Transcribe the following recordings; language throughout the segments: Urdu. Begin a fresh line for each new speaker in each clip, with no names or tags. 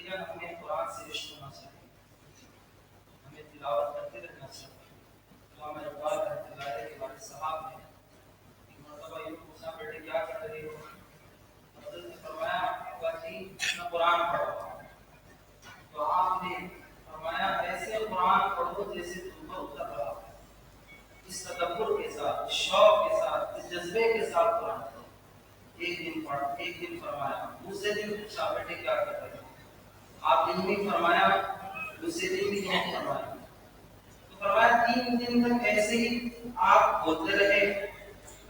یقیناً ہمیں قرآن سے عشق ہونا چاہیے، ہمیں تلاوت کرتے رہنا چاہیے۔ علامہ اقبال رحمۃ اللہ علیہ کے والد صاحب نے ایک مرتبہ یہ پوچھا، بیٹے کیا کر رہے ہو؟ حضرت نے فرمایا ابا جی میں قرآن پڑھ رہا ہوں۔ تو آپ نے فرمایا ایسے قرآن پڑھو جیسے تم پر اتر رہا ہے، اس تدبر کے ساتھ، اس شوق کے ساتھ، اس جذبے کے ساتھ قرآن پڑھو۔ ایک دن پڑھ، ایک دن فرمایا، دوسرے دن پوچھا بیٹے کیا کر رہے ہو؟ آپ دن میں فرمایا، دوسرے دن بھی نہیں فرمایا۔ تو فرمایا 3 دن تک ایسے ہی آپ بولتے رہے۔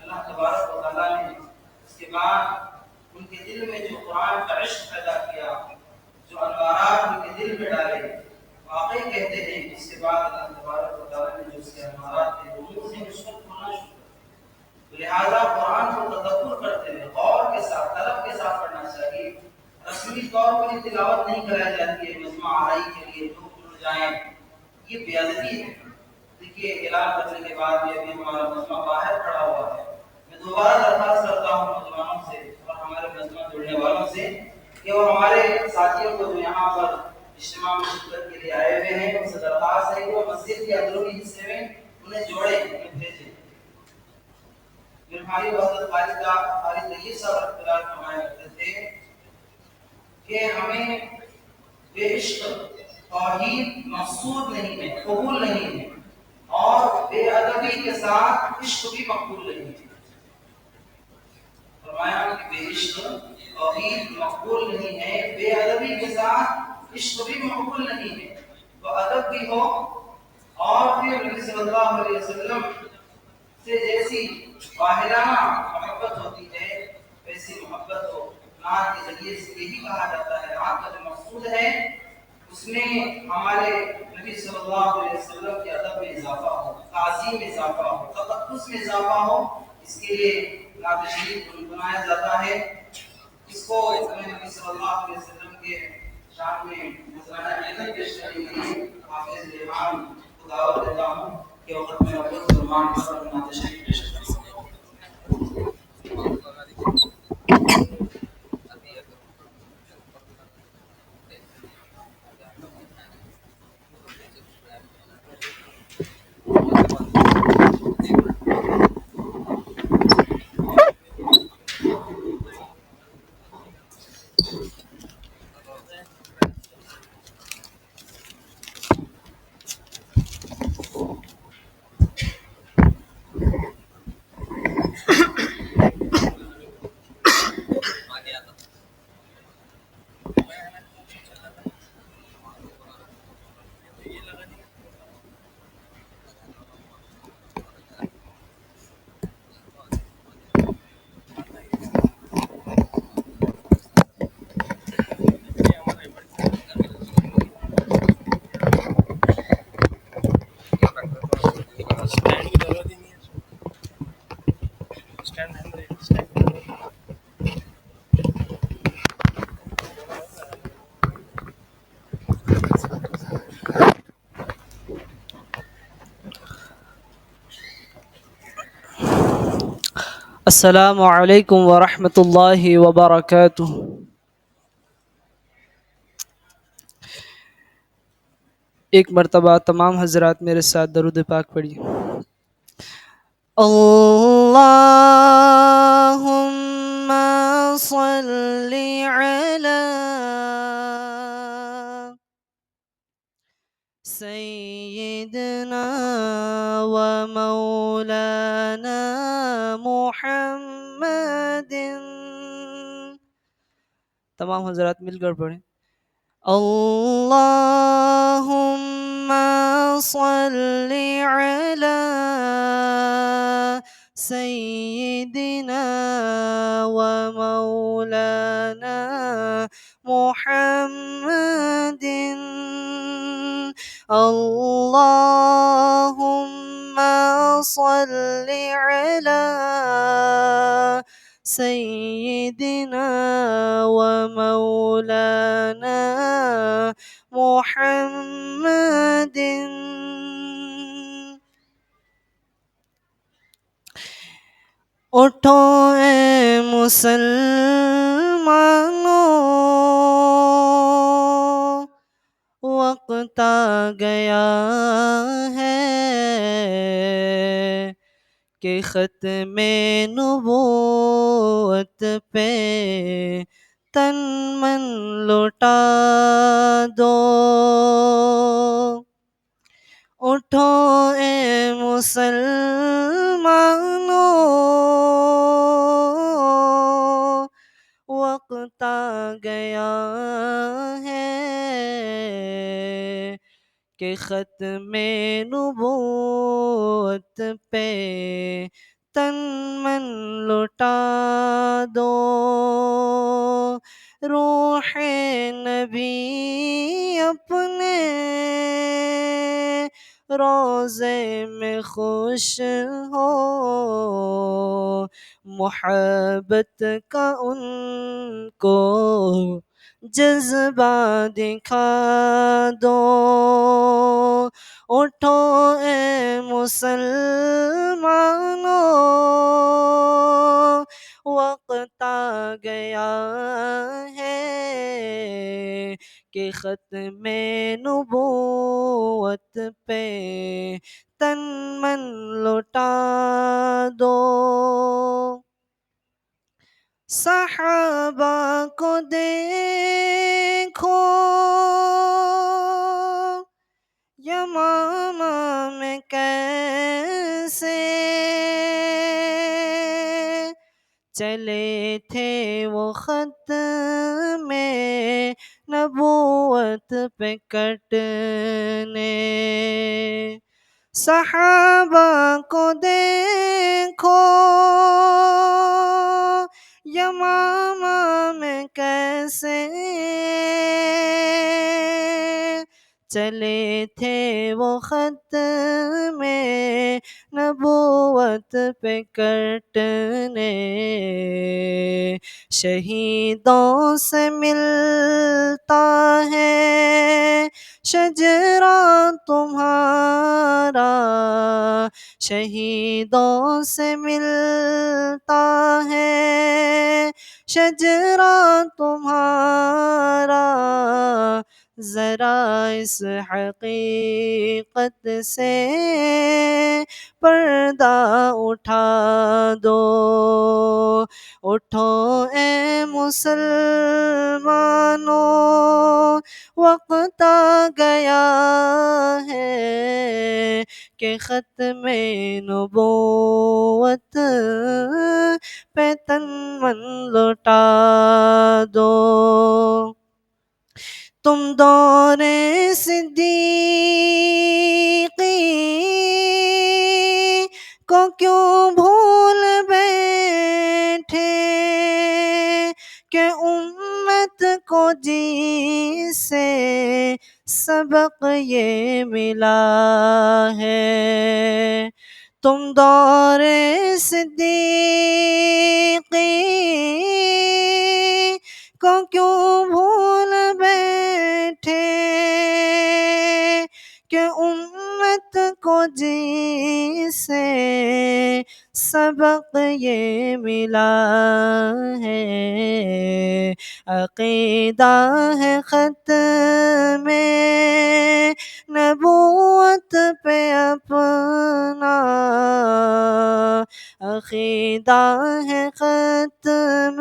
اللہ تبارک و تعالیٰ نے اس کے بعد ان کے دل میں جو قرآن کا عشق پیدا کیا، جو انوارات ان کے دل میں ڈالے، واقعی کہتے ہیں اس کے بعد اللہ تبارک و تعالیٰ نے جو اس کے انوارات تھے وہ منہ سے اس کو کھولنا شروع کیا۔ لہٰذا قرآن کو تدبر کرتے ہوئے غور کے ساتھ، طلب کے ساتھ پڑھنا چاہیے۔ رسمی طور پر یہ تلاوت نہیں کرائی جاتی ہے مجمع آرائی کے لیے لوگ جڑ جائیں، یہ بے ادبی ہے۔ دیکھیے اعلان کرنے کے بعد بھی ابھی ہمارا مجمع باہر کھڑا ہوا ہے۔ میں دوبارہ درخواست کرتا ہوں نوجوانوں سے اور ہمارے مجمع جڑنے والوں سے کہ وہ ہمارے ساتھیوں کو جو یہاں پر اجتماع میں شرکت کے لیے آئے ہوئے ہیں ان سے درخواست ہے کہ وہ مسجد کے اندرونی حصے میں انہیں جوڑیں، انہیں بھیجیں۔ پھر ہماری وحدت خالد طیب صاحب رحمۃ اللہ فرمایا کرتے تھے کہ ہمیں بے عشق توحید مقصود نہیں ہے، قبول نہیں ہے، اور بے ادبی کے ساتھ عشق بھی مقبول نہیں ہے۔ فرمایا کہ بے عشق توحید مقبول نہیں ہے، بے ادبی کے ساتھ عشق بھی مقبول نہیں ہے۔ تو ادب بھی ہو، اور پھر نبی صلی اللہ علیہ وسلم سے جیسی واحدانہ محبت ہوتی ہے ویسی محبت ہو۔ نعت کے ذریعے سے یہی کہا جاتا ہے، نعت کا جو مقصود ہے اس میں ہمارے نبی صلی اللہ علیہ وسلم کے ادب میں اضافہ ہو، تعظیم میں اضافہ ہو، تقدس میں اضافہ ہو، اس کے لیے نعت شریف گنگنایا جاتا ہے۔ اس کو نبی صلی اللہ علیہ وسلم کے شان میں نذرانہ عقیدت پیش کرنے کے لیے حافظ ریحان کو دعوت دیتا ہوں کہ وقت میں اپنے سلمان پر نعت شریف پیش کریں۔ السلام علیکم ورحمۃ اللہ وبرکاتہ۔ ایک مرتبہ تمام حضرات میرے ساتھ درود پاک پڑھیے۔ اللہم صل علی سیدنا و مولانا محمد۔ تمام حضرات مل کر پڑھیں۔ اللہم صل علی سیدنا و مولانا محمد۔ اللہم صل علی سیدنا و مولانا محمد۔ اٹھو اے مسلمانوں،
وقت آ گیا ہے کہ ختم نبوت پہ تن من لوٹا دو. اٹھو اے مسلمانوں، وقت آ گیا ہے کہ ختم نبوت پہ تن من لوٹا دو. روح نبی اپنے روضے میں خوش ہو، محبت کا ان کو جذبہ دکھا دو. اٹھو اے مسلمانوں، وقت آ گیا ہے کہ ختم نبوت پہ تن من لوٹا دو. صحابہ کو دیکھو یمامہ میں کیسے چلے تھے وہ خط میں نبوت پہ کٹنے. صحابہ کو دیکھو یمامہ میں کیسے چلے تھے وہ خط میں نبوت پہ کٹنے. شہیدوں سے ملتا ہے شجرہ تمہارا، شہیدوں سے ملتا ہے شجرہ تمہارا. ذرا اس حقیقت سے پردہ اٹھا دو. اٹھو اے مسلمانوں، وقت آ گیا ہے کہ ختم نبوت پہ تن من لوٹا دو. تم دور صدیقی کو کیوں بھول بیٹھے کہ امت کو جی سے سبق یہ ملا ہے. تم دور صدیقی کو کیوں بھول بیٹھے کہ امت کو جی سے سبق یہ ملا ہے. عقیدہ ہے ختم نبوت پہ اپنا، عقیدہ ہے ختم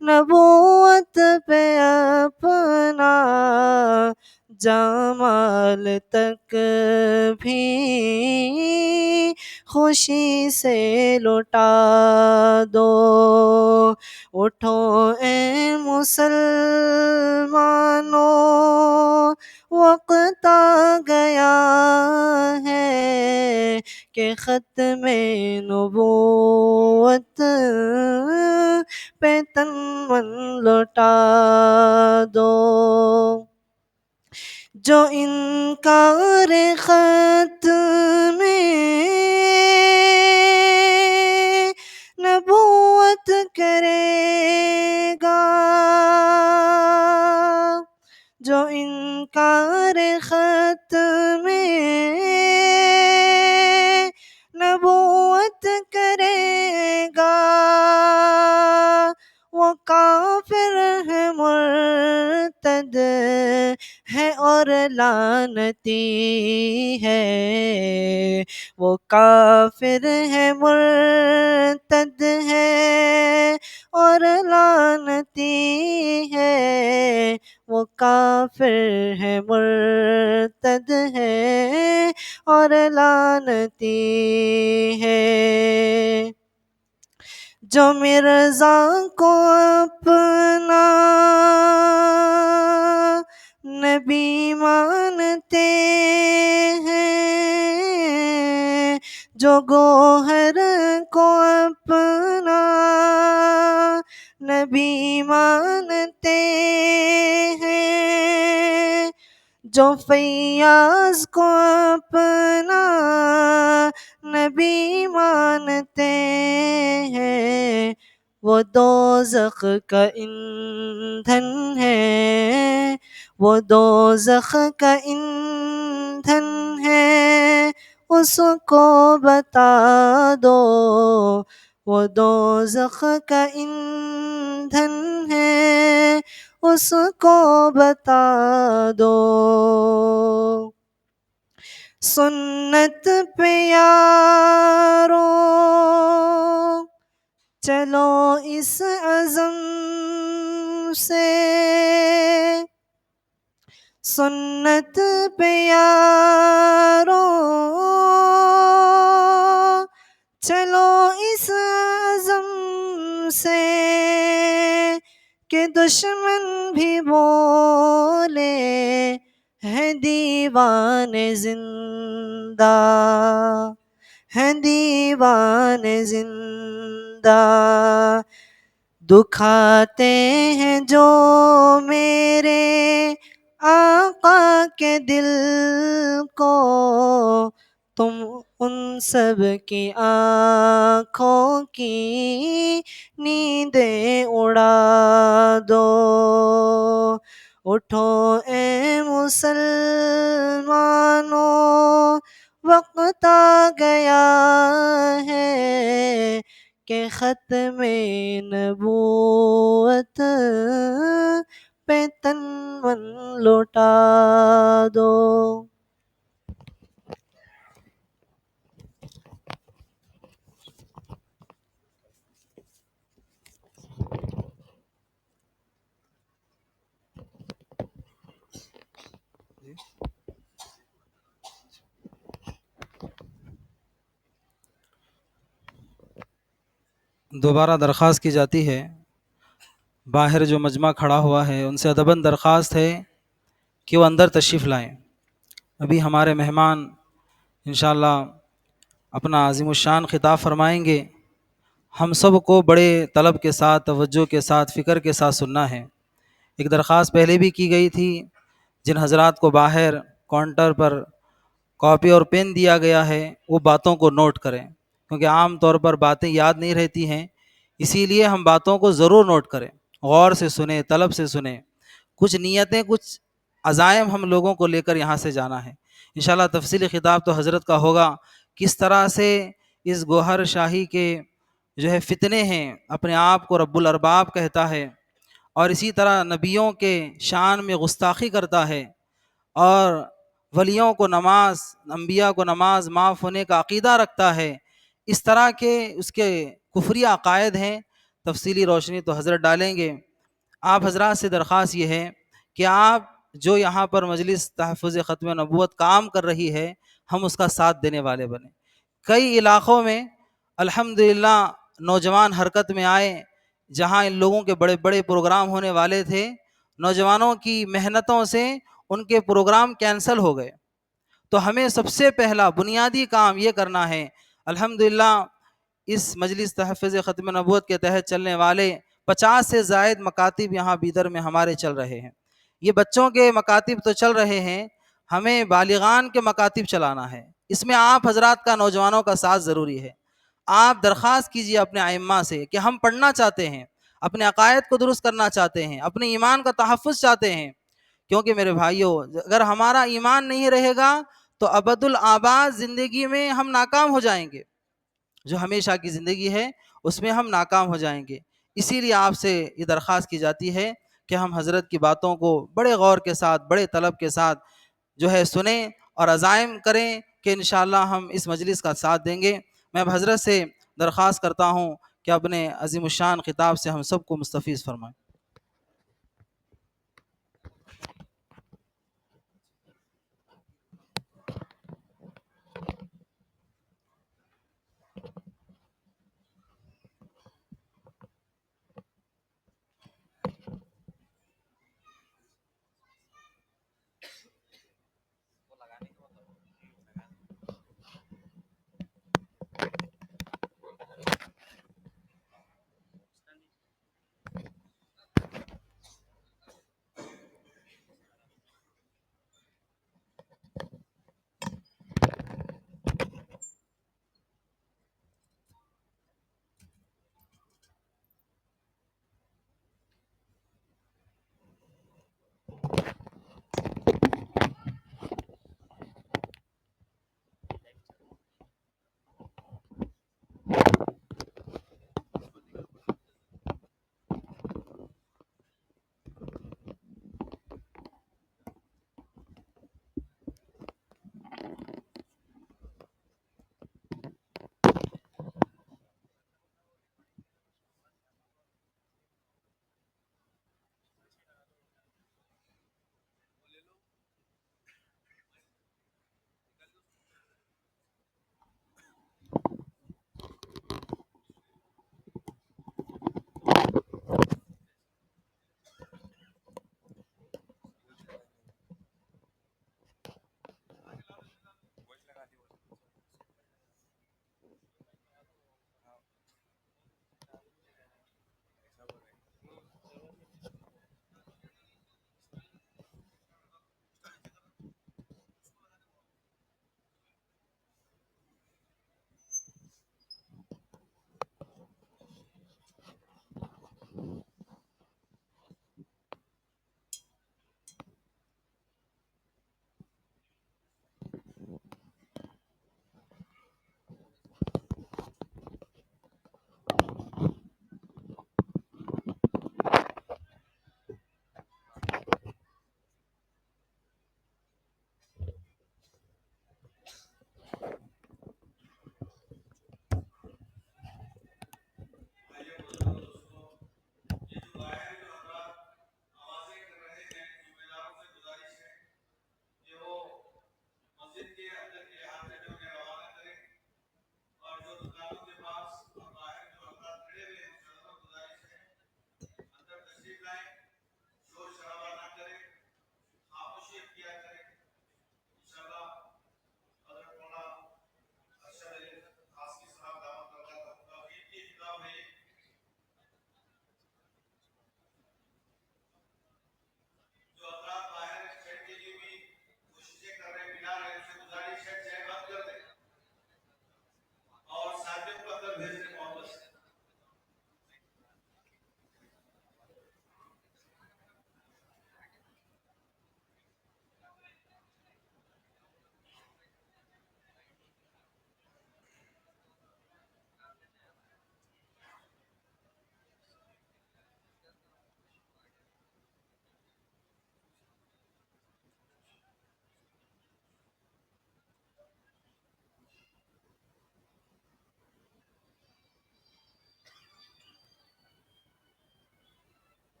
نبوت پہ اپنا. جمال تک بھی خوشی سے لوٹا دو. اٹھو اے مسلمانوں، وقت آ گیا ہے کہ ختم نبوت پہ تن من لوٹا دو. جو انکار ختم نبوت کرے گا، جو انکار ختم نبوت کرے گا، وہ کافر ہے مرتد ہے اور لعنتی ہے، وہ کافر ہے مرتد ہے اور لعنتی ہے، وہ کافر ہے مرتد ہے اور لعنتی ہے۔ جو مرزا کو اپنا نبی مانتے ہیں، جو گوہر کو اپنا نبی مانتے ہیں، جو فیاض کو اپنا نبی مانتے ہیں، وہ دوزخ کا ایندھن ہے، وہ دوزخ کا ایندھن ہے، اس کو بتا دو، وہ دوزخ کا ایندھن ہے، اس کو بتا دو۔ سنت پہ یارو چلو اس عزم سے، سنت پہ یارو چلو اس عزم سے کہ دشمن بھی بولے ہے دیوان زندہ، ہے دیوان زندہ، دکھاتے ہیں جو میرے آقا کے دل کو، تم ان سب کی آنکھوں کی نیندیں اڑا دو۔ اٹھو اے مسلمانوں، وقت آ گیا ہے کہ ختم نبوت پہ تن من لوٹا دو۔
دوبارہ درخواست کی جاتی ہے، باہر جو مجمع کھڑا ہوا ہے ان سے ادباً درخواست ہے کہ وہ اندر تشریف لائیں۔ ابھی ہمارے مہمان انشاءاللہ اپنا عظیم الشان خطاب فرمائیں گے، ہم سب کو بڑے طلب کے ساتھ، توجہ کے ساتھ، فکر کے ساتھ سننا ہے۔ ایک درخواست پہلے بھی کی گئی تھی، جن حضرات کو باہر کاؤنٹر پر کاپی اور پین دیا گیا ہے وہ باتوں کو نوٹ کریں، کیونکہ عام طور پر باتیں یاد نہیں رہتی ہیں، اسی لیے ہم باتوں کو ضرور نوٹ کریں، غور سے سنیں، طلب سے سنیں۔ کچھ نیتیں، کچھ عزائم ہم لوگوں کو لے کر یہاں سے جانا ہے۔ انشاءاللہ تفصیلی خطاب تو حضرت کا ہوگا، کس طرح سے اس گوہر شاہی کے جو ہے فتنے ہیں، اپنے آپ کو رب الارباب کہتا ہے، اور اسی طرح نبیوں کے شان میں گستاخی کرتا ہے، اور ولیوں کو نماز، انبیاء کو نماز معاف ہونے کا عقیدہ رکھتا ہے، اس طرح کے اس کے کفری عقائد ہیں۔ تفصیلی روشنی تو حضرت ڈالیں گے۔ آپ حضرات سے درخواست یہ ہے کہ آپ جو یہاں پر مجلس تحفظ ختم نبوت کام کر رہی ہے، ہم اس کا ساتھ دینے والے بنیں۔ کئی علاقوں میں الحمدللہ نوجوان حرکت میں آئے، جہاں ان لوگوں کے بڑے بڑے پروگرام ہونے والے تھے، نوجوانوں کی محنتوں سے ان کے پروگرام کینسل ہو گئے۔ تو ہمیں سب سے پہلا بنیادی کام یہ کرنا ہے۔ الحمدللہ اس مجلس تحفظ ختم نبوت کے تحت چلنے والے 50 سے زائد مکاتب یہاں بیدر میں ہمارے چل رہے ہیں۔ یہ بچوں کے مکاتب تو چل رہے ہیں، ہمیں بالغان کے مکاتب چلانا ہے۔ اس میں آپ حضرات کا، نوجوانوں کا ساتھ ضروری ہے۔ آپ درخواست کیجئے اپنے ائمہ سے کہ ہم پڑھنا چاہتے ہیں، اپنے عقائد کو درست کرنا چاہتے ہیں، اپنے ایمان کا تحفظ چاہتے ہیں، کیونکہ میرے بھائیوں اگر ہمارا ایمان نہیں رہے گا تو ابد الآباد زندگی میں ہم ناکام ہو جائیں گے، جو ہمیشہ کی زندگی ہے اس میں ہم ناکام ہو جائیں گے۔ اسی لیے آپ سے یہ درخواست کی جاتی ہے کہ ہم حضرت کی باتوں کو بڑے غور کے ساتھ، بڑے طلب کے ساتھ جو ہے سنیں اور عزائم کریں کہ انشاءاللہ ہم اس مجلس کا ساتھ دیں گے. میں اب حضرت سے درخواست کرتا ہوں کہ اپنے عظیم الشان خطاب سے ہم سب کو مستفیض فرمائیں.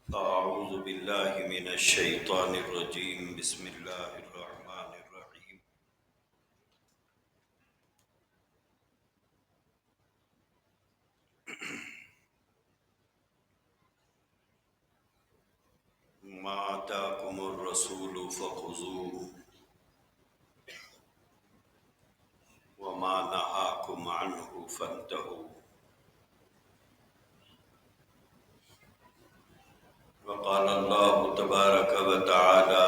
أعوذ بالله من الشيطان الرجيم بسم الله الرحمن الرحيم ما آتاكم الرسول فخذوه وما نهاكم عنه فانتهوا وقال الله تبارك وتعالى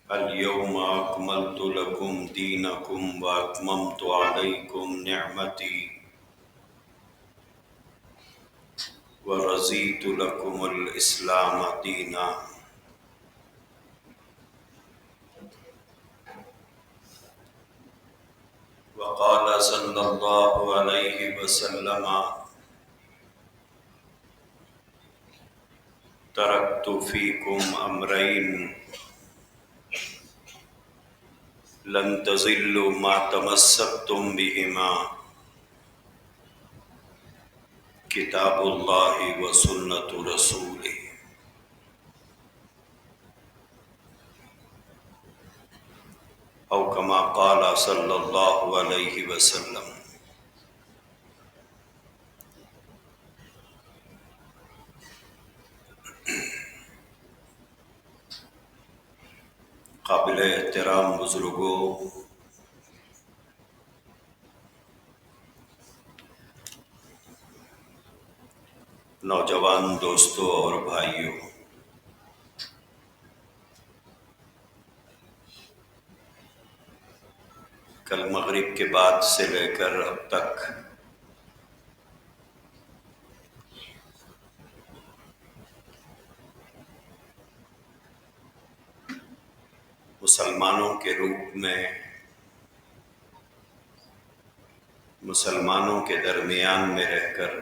اليوم أكملت لكم دينكم وأتممت عليكم نعمتي ورضيت لكم الإسلام دينا وقال صلى الله عليه وسلم تركت فيكم أمرين لن تضلوا ما تمسكتم بهما كتاب الله وسنة رسوله أو كما قال صلى الله عليه وسلم. قابل احترام بزرگوں، نوجوان دوستوں اور بھائیوں، کل مغرب کے بعد سے لے کر اب تک مسلمانوں کے روپ میں مسلمانوں کے درمیان میں رہ کر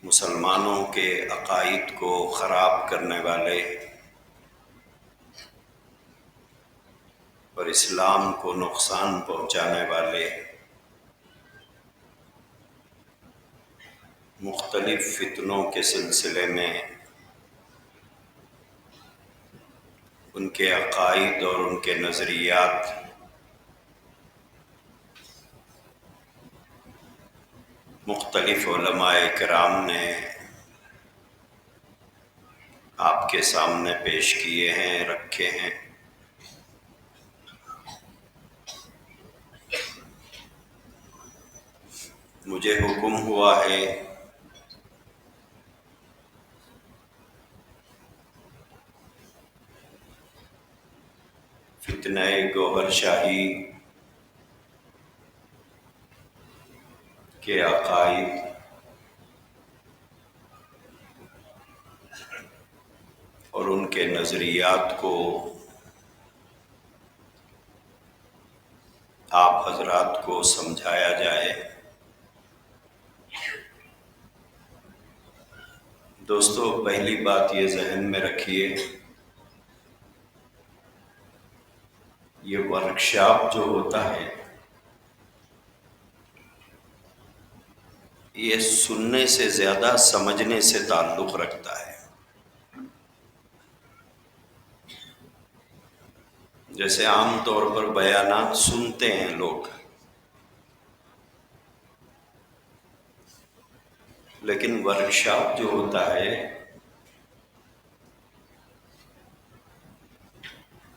مسلمانوں کے عقائد کو خراب کرنے والے اور اسلام کو نقصان پہنچانے والے مختلف فتنوں کے سلسلے میں ان کے عقائد اور ان کے نظریات مختلف علماء کرام نے آپ کے سامنے پیش کیے ہیں، رکھے ہیں۔ مجھے حکم ہوا ہے فتنہ گوہر شاہی کے عقائد اور ان کے نظریات کو آپ حضرات کو سمجھایا جائے۔ دوستو، پہلی بات یہ ذہن میں رکھیے، یہ ورکشاپ جو ہوتا ہے یہ سننے سے زیادہ سمجھنے سے تعلق رکھتا ہے۔ جیسے عام طور پر بیانات سنتے ہیں لوگ، لیکن ورکشاپ جو ہوتا ہے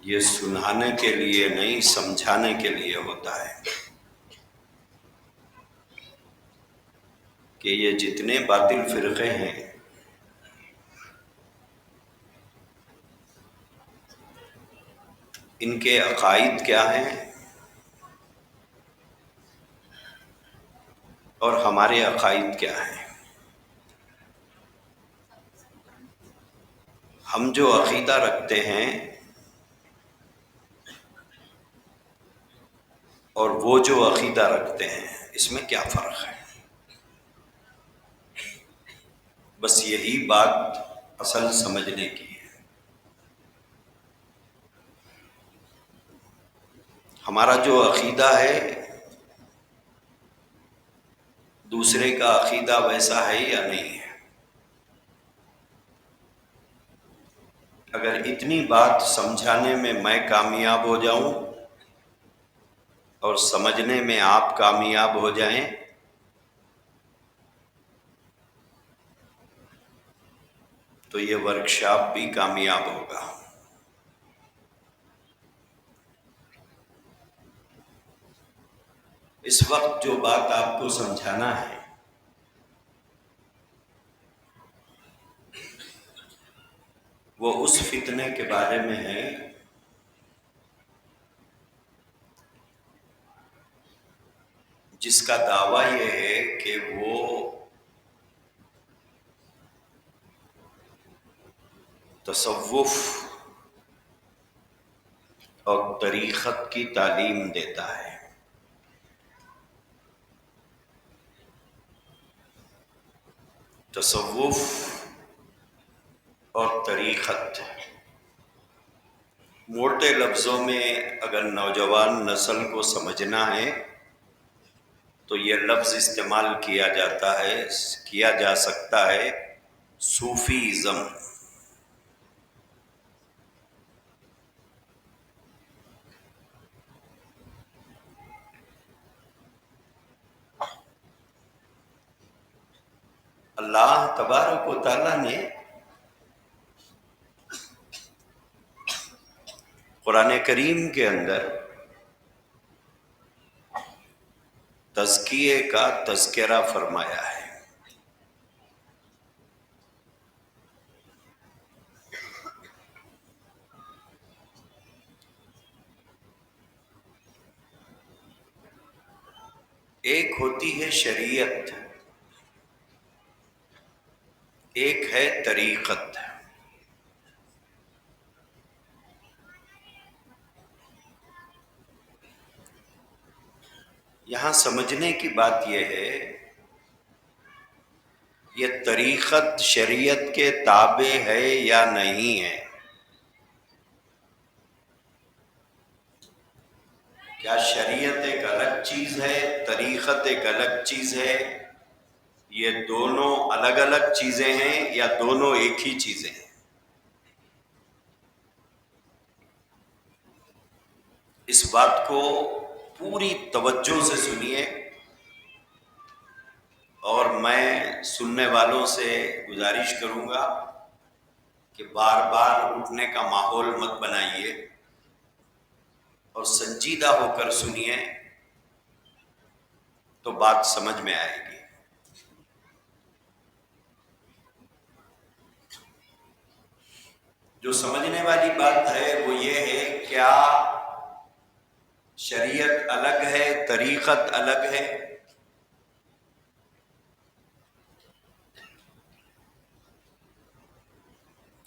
یہ سنانے کے لیے نہیں، سمجھانے کے لیے ہوتا ہے کہ یہ جتنے باطل فرقے ہیں ان کے عقائد کیا ہیں اور ہمارے عقائد کیا ہیں۔ ہم جو عقیدہ رکھتے ہیں اور وہ جو عقیدہ رکھتے ہیں اس میں کیا فرق ہے؟ بس یہی بات اصل سمجھنے کی ہے۔ ہمارا جو عقیدہ ہے دوسرے کا عقیدہ ویسا ہے یا نہیں ہے؟ اگر اتنی بات سمجھانے میں کامیاب ہو جاؤں اور سمجھنے میں آپ کامیاب ہو جائیں تو یہ ورکشاپ بھی کامیاب ہوگا۔ اس وقت جو بات آپ کو سمجھانا ہے وہ اس فتنے کے بارے میں ہے جس کا دعویٰ یہ ہے کہ وہ تصوف اور طریقت کی تعلیم دیتا ہے۔ تصوف اور طریقت، موٹے لفظوں میں اگر نوجوان نسل کو سمجھنا ہے تو یہ لفظ استعمال کیا جا سکتا ہے صوفیزم۔ اللہ تبارک و تعالیٰ نے قرآن کریم کے اندر تزکیے کا تذکرہ فرمایا ہے۔ ایک ہوتی ہے شریعت، ایک ہے طریقت۔ یہاں سمجھنے کی بات یہ ہے، یہ طریقت شریعت کے تابع ہے یا نہیں ہے؟ کیا شریعت ایک الگ چیز ہے، طریقت ایک الگ چیز ہے؟ یہ دونوں الگ الگ چیزیں ہیں یا دونوں ایک ہی چیزیں ہیں؟ اس بات کو پوری توجہ سے سنیے، اور میں سننے والوں سے گزارش کروں گا کہ بار بار اٹھنے کا ماحول مت بنائیے اور سنجیدہ ہو کر سنیے تو بات سمجھ میں آئے گی۔ جو سمجھنے والی بات ہے وہ یہ ہے، کیا شریعت الگ ہے، طریقت الگ ہے؟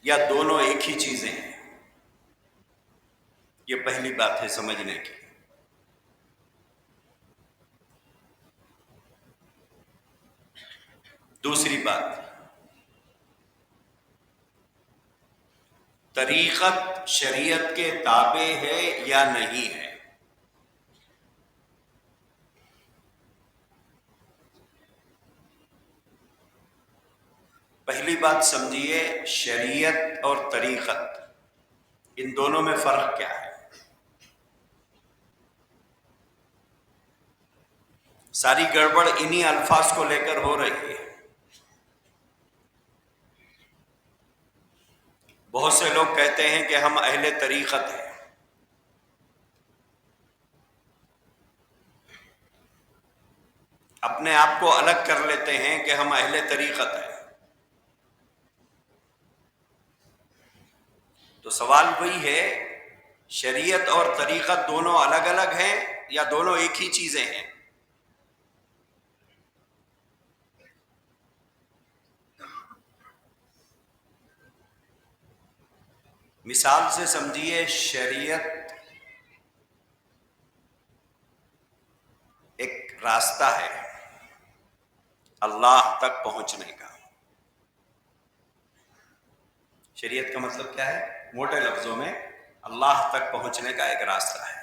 یا دونوں ایک ہی چیزیں ہیں؟ یہ پہلی بات ہے سمجھنے کی۔ دوسری بات، طریقت شریعت کے تابع ہے یا نہیں ہے؟ پہلی بات سمجھیے، شریعت اور طریقت، ان دونوں میں فرق کیا ہے؟ ساری گڑبڑ انہی الفاظ کو لے کر ہو رہی ہے۔ بہت سے لوگ کہتے ہیں کہ ہم اہل طریقت ہیں، اپنے آپ کو الگ کر لیتے ہیں کہ ہم اہل طریقت ہیں۔ تو سوال وہی ہے، شریعت اور طریقت دونوں الگ الگ ہیں یا دونوں ایک ہی چیزیں ہیں؟ مثال سے سمجھیے، شریعت ایک راستہ ہے اللہ تک پہنچنے کا۔ شریعت کا مطلب کیا ہے؟ موٹے لفظوں میں اللہ تک پہنچنے کا ایک راستہ ہے۔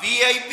VIP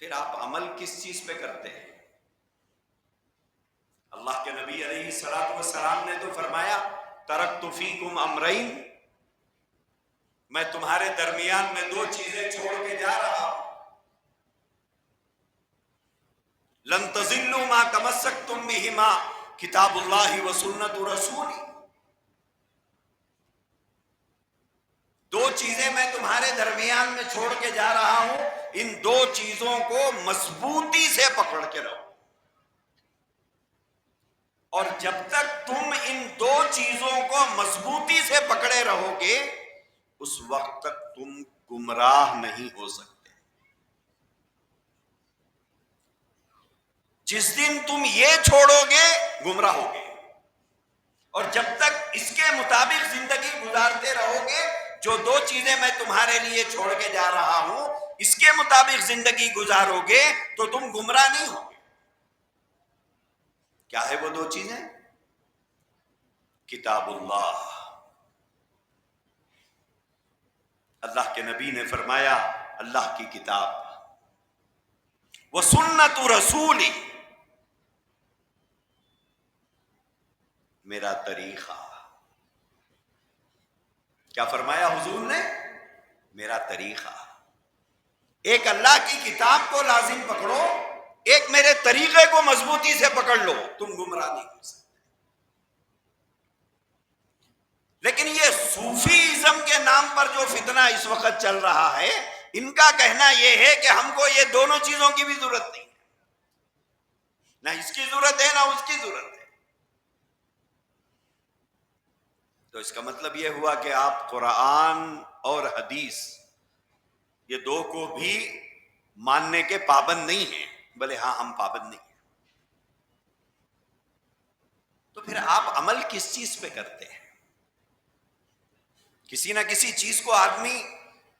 پھر آپ عمل کس چیز پہ کرتے ہیں؟ اللہ کے نبی علیہ الصلوۃ والسلام نے تو فرمایا ترکت فیکم امرین، میں تمہارے درمیان میں دو چیزیں چھوڑ کے جا رہا ہوں، لن تضلوا ما تمسکتم بہما کتاب اللہ و سنت رسولی، دو چیزیں میں تمہارے درمیان میں چھوڑ کے جا رہا ہوں، ان دو چیزوں کو مضبوطی سے پکڑ کے رہو، اور جب تک تم ان دو چیزوں کو مضبوطی سے پکڑے رہو گے اس وقت تک تم گمراہ نہیں ہو سکتے۔ جس دن تم یہ چھوڑو گے گمراہ ہوگے، اور جب تک اس کے مطابق زندگی گزارتے رہو گے، جو دو چیزیں میں تمہارے لیے چھوڑ کے جا رہا ہوں اس کے مطابق زندگی گزارو گے تو تم گمراہ نہیں ہوگے۔ کیا ہے وہ دو چیزیں؟ کتاب اللہ، اللہ کے نبی نے فرمایا اللہ کی کتاب، وہ سنت رسولی، میرا طریقہ۔ کیا فرمایا حضور نے؟ میرا طریقہ۔ ایک اللہ کی کتاب کو لازم پکڑو، ایک میرے طریقے کو مضبوطی سے پکڑ لو، تم گمراہ نہیں ہو سکتے۔ لیکن یہ صوفیزم کے نام پر جو فتنہ اس وقت چل رہا ہے، ان کا کہنا یہ ہے کہ ہم کو یہ دونوں چیزوں کی بھی ضرورت نہیں ہے، نہ اس کی ضرورت ہے نہ اس کی ضرورت ہے۔ تو اس کا مطلب یہ ہوا کہ آپ قرآن اور حدیث یہ دو کو بھی ماننے کے پابند نہیں ہیں، بلے ہاں ہم پابند نہیں ہیں۔ تو پھر آپ عمل کس چیز پہ کرتے ہیں؟ کسی نہ کسی چیز کو آدمی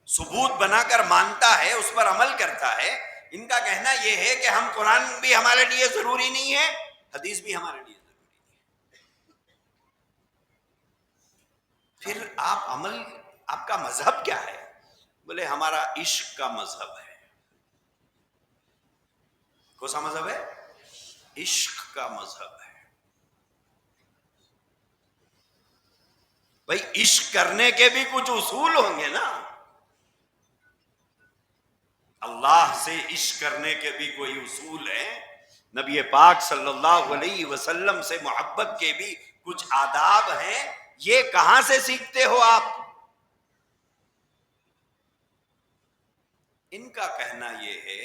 ثبوت بنا کر مانتا ہے، اس پر عمل کرتا ہے۔ ان کا کہنا یہ ہے کہ ہم قرآن بھی ہمارے لیے ضروری نہیں ہے، حدیث بھی ہمارے لیے ضروری نہیں ہے۔ پھر آپ عمل، آپ کا مذہب کیا ہے؟ بولے ہمارا عشق کا مذہب ہے۔ کون سا مذہب ہے؟ عشق کا مذہب ہے۔ بھائی عشق کرنے کے بھی کچھ اصول ہوں گے نا، اللہ سے عشق کرنے کے بھی کوئی اصول ہیں، نبی پاک صلی اللہ علیہ وسلم سے محبت کے بھی کچھ آداب ہیں، یہ کہاں سے سیکھتے ہو آپ؟ ان کا کہنا یہ ہے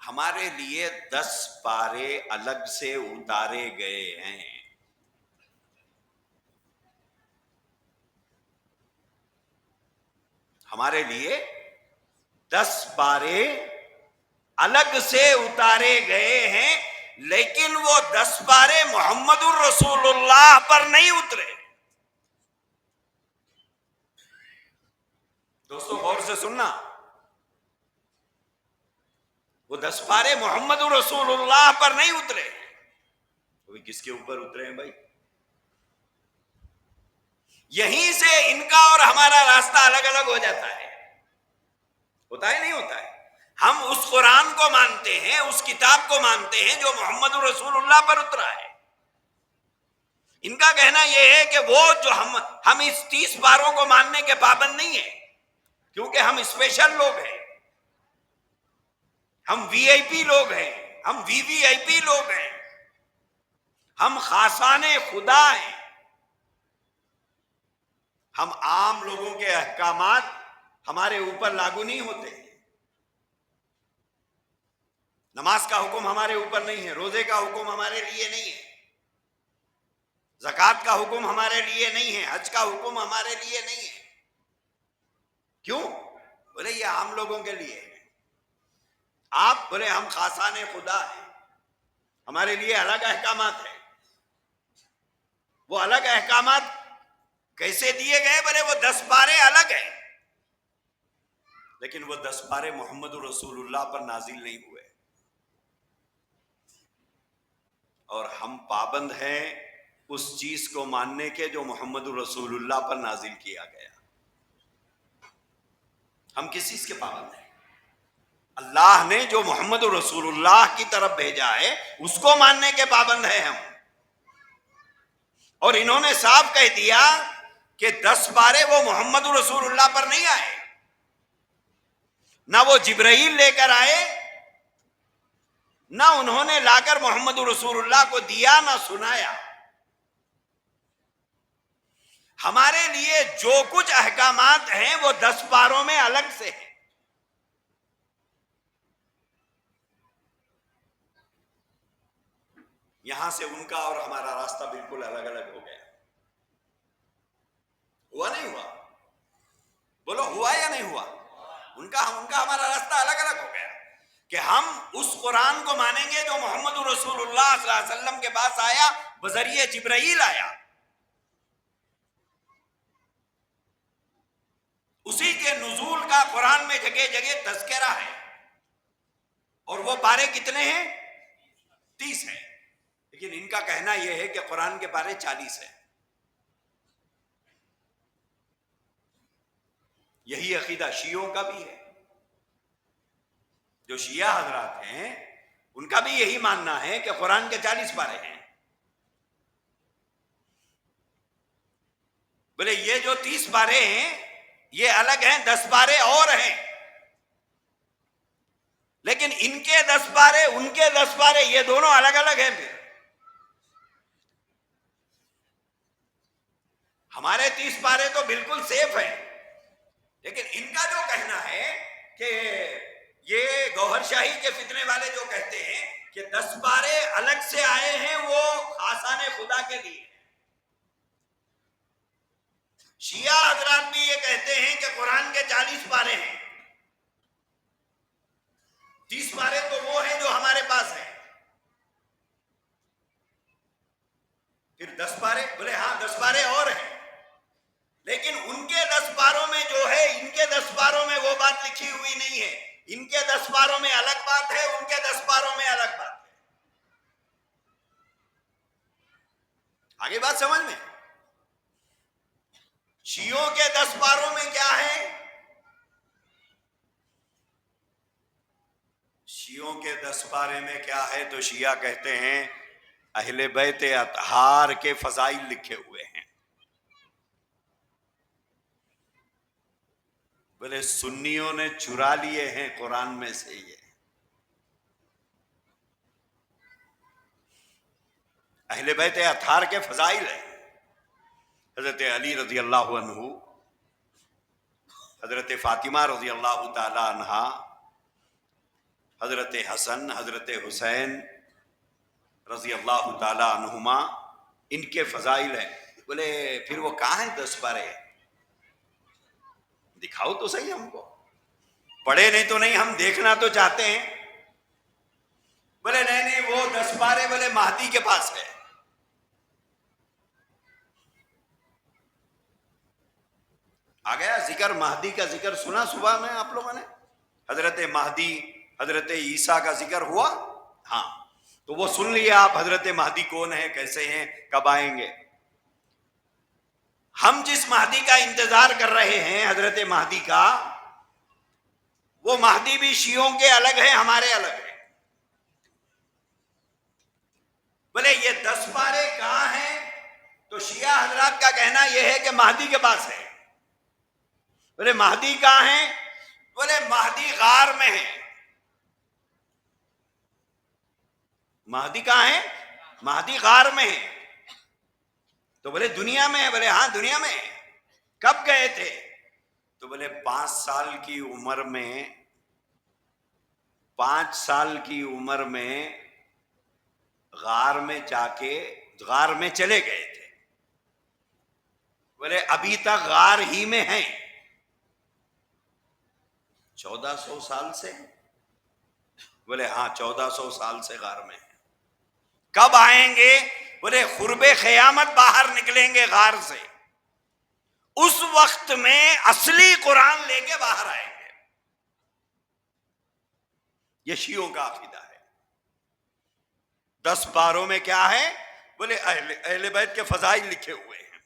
ہمارے لیے 10 پارے الگ سے اتارے گئے ہیں۔ ہمارے لیے 10 پارے الگ سے اتارے گئے ہیں، لیکن وہ 10 پارے محمد الرسول اللہ پر نہیں اترے۔ دوستو غور سے سننا، وہ 10 پارے محمد الرسول اللہ پر نہیں اترے، تو کس کے اوپر اترے ہیں بھائی؟ یہیں سے ان کا اور ہمارا راستہ الگ الگ ہو جاتا ہے، ہوتا ہے نہیں ہوتا ہے؟ ہم اس قرآن کو مانتے ہیں، اس کتاب کو مانتے ہیں جو محمد رسول اللہ پر اترا ہے۔ ان کا کہنا یہ ہے کہ وہ جو ہم اس 30 پاروں کو ماننے کے پابند نہیں ہیں، کیونکہ ہم اسپیشل لوگ ہیں، ہم وی آئی پی لوگ ہیں، ہم وی وی آئی پی لوگ ہیں، ہم خاصان خدا ہیں، ہم عام لوگوں کے احکامات ہمارے اوپر لاگو نہیں ہوتے۔ نماز کا حکم ہمارے اوپر نہیں ہے، روزے کا حکم ہمارے لیے نہیں ہے، زکوٰۃ کا حکم ہمارے لیے نہیں ہے، حج کا حکم ہمارے لیے نہیں ہے۔ کیوں؟ بولے یہ عام لوگوں کے لیے ہے۔ آپ بولے ہم خاصان خدا ہیں، ہمارے لیے الگ احکامات ہیں۔ وہ الگ احکامات کیسے دیے گئے؟ بولے وہ 10 پارے الگ ہیں، لیکن وہ 10 پارے محمد رسول اللہ پر نازل نہیں ہوئے، اور ہم پابند ہیں اس چیز کو ماننے کے جو محمد رسول اللہ پر نازل کیا گیا۔ ہم کس چیز کے پابند ہیں؟ اللہ نے جو محمد رسول اللہ کی طرف بھیجا ہے اس کو ماننے کے پابند ہیں ہم. اور انہوں نے صاف کہہ دیا کہ 10 پارے وہ محمد رسول اللہ پر نہیں آئے، نہ وہ جبرائیل لے کر آئے، نہ انہوں نے لا کر محمد رسول اللہ کو دیا، نہ سنایا. ہمارے لیے جو کچھ احکامات ہیں وہ 10 پاروں میں الگ سے ہیں. یہاں سے ان کا اور ہمارا راستہ بالکل الگ الگ ہو گیا. ہوا نہیں ہوا؟ بولو ہوا یا نہیں ہوا؟ ان کا ہمارا راستہ الگ الگ ہو گیا کہ ہم اس قرآن کو مانیں گے جو محمد رسول اللہ صلی اللہ علیہ وسلم کے پاس آیا، بذریعہ جبرائیل آیا. اسی کے نزول کا قرآن میں جگہ جگہ تذکرہ ہے. اور وہ پارے کتنے ہیں؟ 30 ہیں. لیکن ان کا کہنا یہ ہے کہ قرآن کے پارے 40 ہیں. یہی عقیدہ شیعوں کا بھی ہے. جو شیعہ حضرات ہیں ان کا بھی یہی ماننا ہے کہ قرآن کے 40 پارے ہیں. بولے یہ جو 30 پارے ہیں یہ الگ ہیں، 10 پارے اور ہیں. لیکن ان کے 10 پارے، ان کے 10 پارے، یہ دونوں الگ الگ ہیں. پھر ہمارے 30 پارے تو بالکل سیف ہیں. لیکن ان کا جو کہنا ہے کہ یہ گوہر شاہی کے فتنے والے جو کہتے ہیں کہ 10 پارے الگ سے آئے ہیں، وہ آسان خدا کے لیے. شیعہ حضرات بھی یہ کہتے ہیں کہ قرآن کے 40 پارے ہیں، 30 پارے تو وہ ہیں جو ہمارے پاس ہیں. پھر 10 پارے، بولے ہاں 10 پارے اور ہیں. لیکن ان کے 10 پاروں میں جو ہے، ان کے 10 پاروں میں وہ بات لکھی ہوئی نہیں ہے. ان کے 10 پاروں میں الگ بات ہے، ان کے 10 پاروں میں الگ بات ہے. آگے بات سمجھ میں؟ شیعوں کے 10 پاروں میں کیا ہے؟ شیعوں کے 10 پارے میں کیا ہے تو شیعہ کہتے ہیں اہل بیت اطہار کے فضائل لکھے ہوئے ہیں. بولے سنیوں نے چرا لیے ہیں قرآن میں سے. یہ اہل بیت اطہار کے فضائل ہیں. حضرت علی رضی اللہ عنہ، حضرت فاطمہ رضی اللہ تعالی عنہا، حضرت حسن، حضرت حسین رضی اللہ تعالی عنہما، ان کے فضائل ہیں. بولے پھر وہ کہاں ہیں 10 پارے؟ دکھاؤ تو صحیح ہم کو. پڑھے نہیں تو نہیں، ہم دیکھنا تو چاہتے ہیں. بولے نہیں وہ 10 پارے بولے مہدی کے پاس ہے. آ گیا ذکر مہدی کا. ذکر سنا صبح میں آپ لوگوں نے؟ حضرت مہدی، حضرت عیسیٰ کا ذکر ہوا. ہاں تو وہ سن لیا آپ. حضرت مہدی کون ہے، کیسے ہیں، کب آئیں گے. ہم جس مہدی کا انتظار کر رہے ہیں، حضرت مہدی کا، وہ مہدی بھی شیعوں کے الگ ہے، ہمارے الگ ہے. بولے یہ 10 پارے کہاں ہیں تو شیعہ حضرات کا کہنا یہ ہے کہ مہدی کے پاس ہے. بولے مہدی کہاں ہیں؟ بولے مہدی غار میں ہے. مہدی کہاں ہے؟ مہدی غار میں ہے. تو بولے دنیا میں ہے؟ بولے ہاں دنیا میں ہے. کب گئے تھے؟ تو بولے 5 سال کی عمر میں، 5 سال کی عمر میں غار میں جا کے غار میں چلے گئے تھے. بولے ابھی تک غار ہی میں ہیں. 1400 سال سے؟ بولے ہاں 1400 سال سے غار میں ہیں. کب آئیں گے؟ بولے قرب قیامت باہر نکلیں گے غار سے. اس وقت میں اصلی قرآن لے کے باہر آئیں گے. یہ شیعوں کا عقیدہ ہے. 10 پاروں میں کیا ہے؟ بولے اہل بیت کے فضائل لکھے ہوئے ہیں.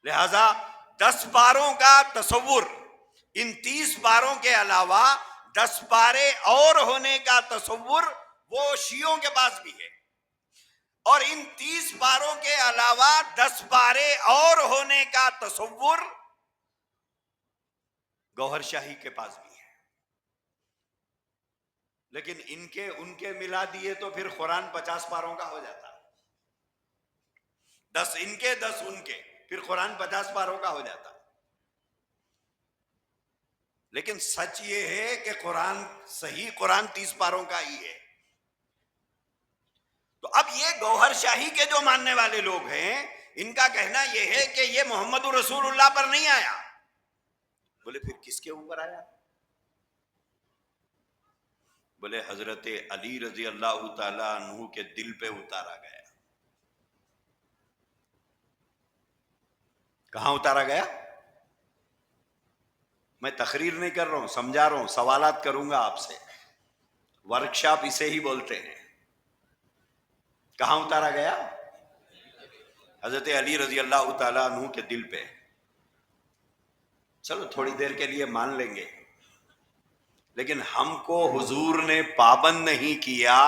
لہذا 10 پاروں کا تصور ان 30 پاروں کے علاوہ 10 پارے اور ہونے کا تصور وہ شیعوں کے پاس بھی ہے، اور ان 30 پاروں کے علاوہ 10 پارے اور ہونے کا تصور گوہر شاہی کے پاس بھی ہے۔ لیکن ان کے ملا دیے تو پھر قرآن 50 پاروں کا ہو جاتا، 10 ان کے 10 ان کے، پھر قرآن 50 پاروں کا ہو جاتا۔ لیکن سچ یہ ہے کہ صحیح قرآن 30 پاروں کا ہی ہے۔ تو اب یہ گوہر شاہی کے جو ماننے والے لوگ ہیں، ان کا کہنا یہ ہے کہ یہ محمد رسول اللہ پر نہیں آیا۔ بولے پھر کس کے اوپر آیا؟ بولے حضرت علی رضی اللہ تعالی عنہ کے دل پہ اتارا گیا۔ کہاں اتارا گیا؟ میں تقریر نہیں کر رہا ہوں، سمجھا رہا ہوں، سوالات کروں گا آپ سے، ورکشاپ اسے ہی بولتے ہیں۔ کہاں اتارا گیا؟ حضرت علی رضی اللہ تعالی عنہ کے دل پہ۔ چلو تھوڑی دیر کے لیے مان لیں گے، لیکن ہم کو حضور نے پابند نہیں کیا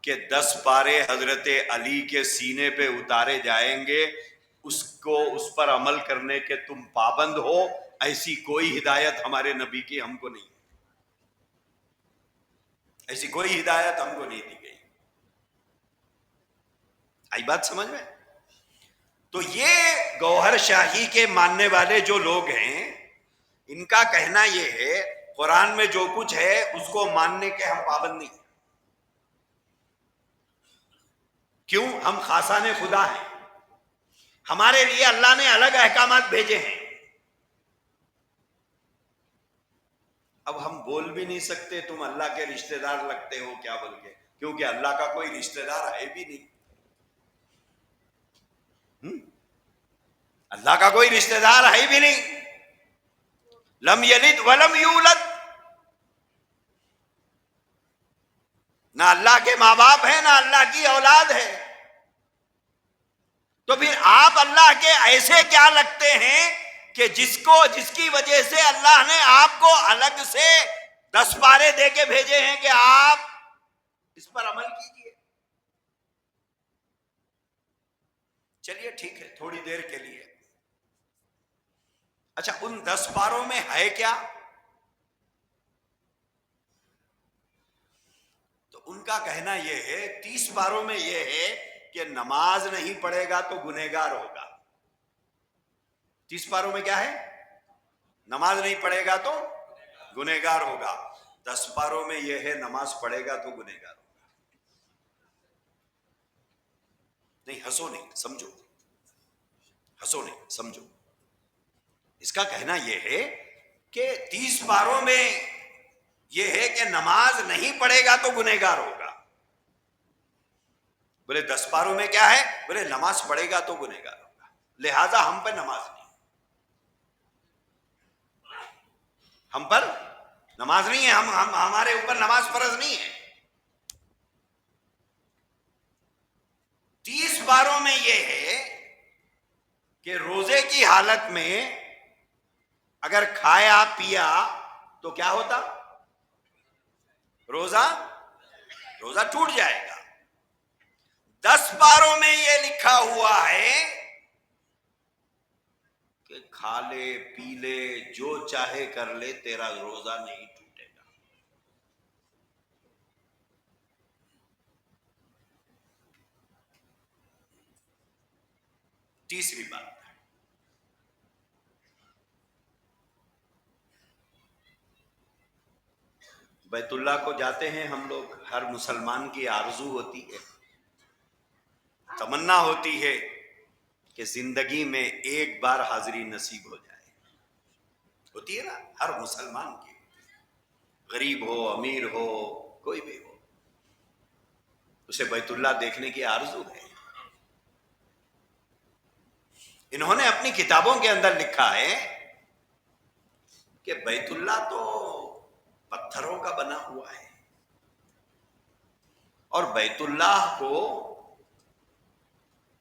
کہ 10 پارے حضرت علی کے سینے پہ اتارے جائیں گے، اس پر عمل کرنے کے تم پابند ہو۔ ایسی کوئی ہدایت ہمارے نبی کی ہم کو نہیں، ایسی کوئی ہدایت ہم کو نہیں دی گئی۔ آئی بات سمجھ میں؟ تو یہ گوہر شاہی کے ماننے والے جو لوگ ہیں، ان کا کہنا یہ ہے قرآن میں جو کچھ ہے اس کو ماننے کے ہم پابند نہیں۔ کیوں؟ ہم خاصان خدا ہیں، ہمارے لیے اللہ نے الگ احکامات بھیجے ہیں۔ اب ہم بول بھی نہیں سکتے تم اللہ کے رشتہ دار لگتے ہو کیا بول کے، کیونکہ اللہ کا کوئی رشتہ دار ہے بھی نہیں۔ اللہ کا کوئی رشتہ دار ہے بھی نہیں، لم یلد ولم یولد، نہ اللہ کے ماں باپ ہیں نہ اللہ کی اولاد ہے۔ تو پھر آپ اللہ کے ایسے کیا لگتے ہیں کہ جس کی وجہ سے اللہ نے آپ کو الگ سے 10 پارے دے کے بھیجے ہیں کہ آپ اس پر عمل کیجئے۔ چلیے ٹھیک ہے تھوڑی دیر کے لیے۔ اچھا ان 10 پاروں میں ہے کیا؟ تو ان کا کہنا یہ ہے 30 پاروں میں یہ ہے کہ نماز نہیں پڑھے گا تو گنہگار ہوگا۔ 30 پاروں میں کیا ہے؟ نماز نہیں پڑھے گا تو گنہگار ہوگا۔ 10 پاروں میں یہ ہے نماز پڑھے گا تو گنہگار ہوگا۔ نہیں ہنسو نہیں، سمجھو، ہنسو نہیں سمجھو۔ اس کا کہنا یہ ہے کہ 30 پاروں میں یہ ہے کہ نماز نہیں پڑھے گا تو گنہگار ہوگا۔ بولے 10 پاروں میں کیا ہے؟ بولے نماز پڑھے گا تو گنہگار ہوگا، لہذا ہم پہ نماز نہیں، ہم پر نماز نہیں ہے، ہمارے اوپر نماز فرض نہیں ہے۔ 30 پاروں میں یہ ہے کہ روزے کی حالت میں اگر کھایا پیا تو کیا ہوتا؟ روزہ ٹوٹ جائے گا۔ 10 پاروں میں یہ لکھا ہوا ہے کہ کھا لے پی لے جو چاہے کر لے تیرا روزہ نہیں ٹوٹے گا۔ تیسری بات، بیت اللہ کو جاتے ہیں ہم لوگ، ہر مسلمان کی آرزو ہوتی ہے، تمنا ہوتی ہے کہ زندگی میں ایک بار حاضری نصیب ہو جائے، ہوتی ہے نا ہر مسلمان کی، غریب ہو امیر ہو کوئی بھی ہو، اسے بیت اللہ دیکھنے کی آرزو ہے۔ انہوں نے اپنی کتابوں کے اندر لکھا ہے کہ بیت اللہ تو پتھروں کا بنا ہوا ہے، اور بیت اللہ کو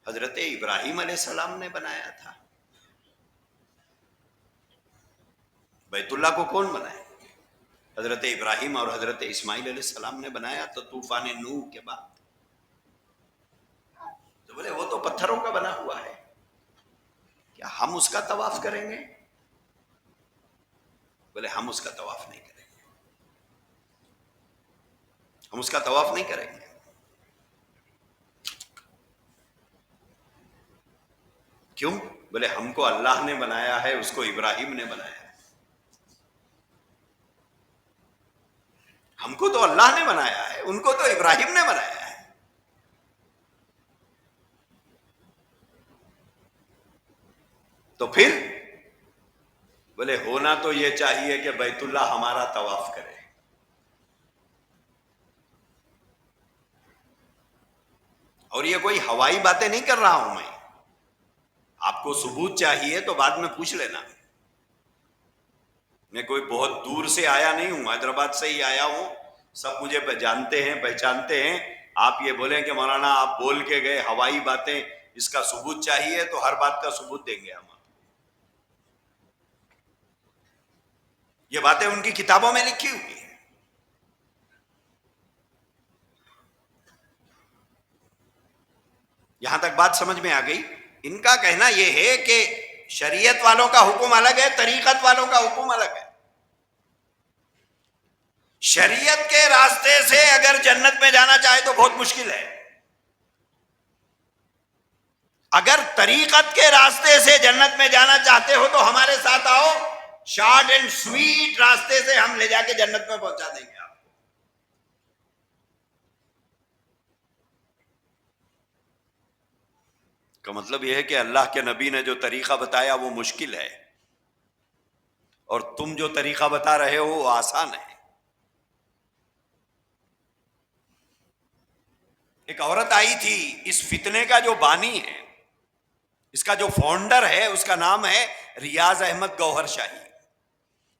حضرت ابراہیم علیہ السلام نے بنایا تھا۔ بیت اللہ کو کون بنائے؟ حضرت ابراہیم اور حضرت اسماعیل علیہ السلام نے بنایا تو طوفان نوح کے بعد. تو بولے وہ تو پتھروں کا بنا ہوا ہے، کیا ہم اس کا طواف کریں گے؟ بولے ہم اس کا طواف نہیں کریں گے، ہم اس کا طواف نہیں کریں گے. کیوں؟ بولے ہم کو اللہ نے بنایا ہے، اس کو ابراہیم نے بنایا ہے. ہم کو تو اللہ نے بنایا ہے، ان کو تو ابراہیم نے بنایا ہے. تو پھر بولے ہونا تو یہ چاہیے کہ بیت اللہ ہمارا طواف کرے. اور یہ کوئی ہوائی باتیں نہیں کر رہا ہوں میں، آپ کو ثبوت چاہیے تو بعد میں پوچھ لینا. میں کوئی بہت دور سے آیا نہیں ہوں، حیدرآباد سے ہی آیا ہوں، سب مجھے جانتے ہیں پہچانتے ہیں. آپ یہ بولیں کہ مولانا آپ بول کے گئے ہوائی باتیں، اس کا ثبوت چاہیے تو ہر بات کا ثبوت دیں گے ہم. یہ باتیں ان کی کتابوں میں لکھی ہوئی ہیں. یہاں تک بات سمجھ میں آ گئی؟ ان کا کہنا یہ ہے کہ شریعت والوں کا حکم الگ ہے، طریقت والوں کا حکم الگ ہے. شریعت کے راستے سے اگر جنت میں جانا چاہے تو بہت مشکل ہے. اگر طریقت کے راستے سے جنت میں جانا چاہتے ہو تو ہمارے ساتھ آؤ، شارٹ اینڈ سویٹ راستے سے ہم لے جا کے جنت میں پہنچا دیں گے آپ کو. کا مطلب یہ ہے کہ اللہ کے نبی نے جو طریقہ بتایا وہ مشکل ہے، اور تم جو طریقہ بتا رہے ہو وہ آسان ہے. ایک عورت آئی تھی، اس فتنے کا جو بانی ہے، اس کا جو فاؤنڈر ہے، اس کا نام ہے ریاض احمد گوہر شاہی.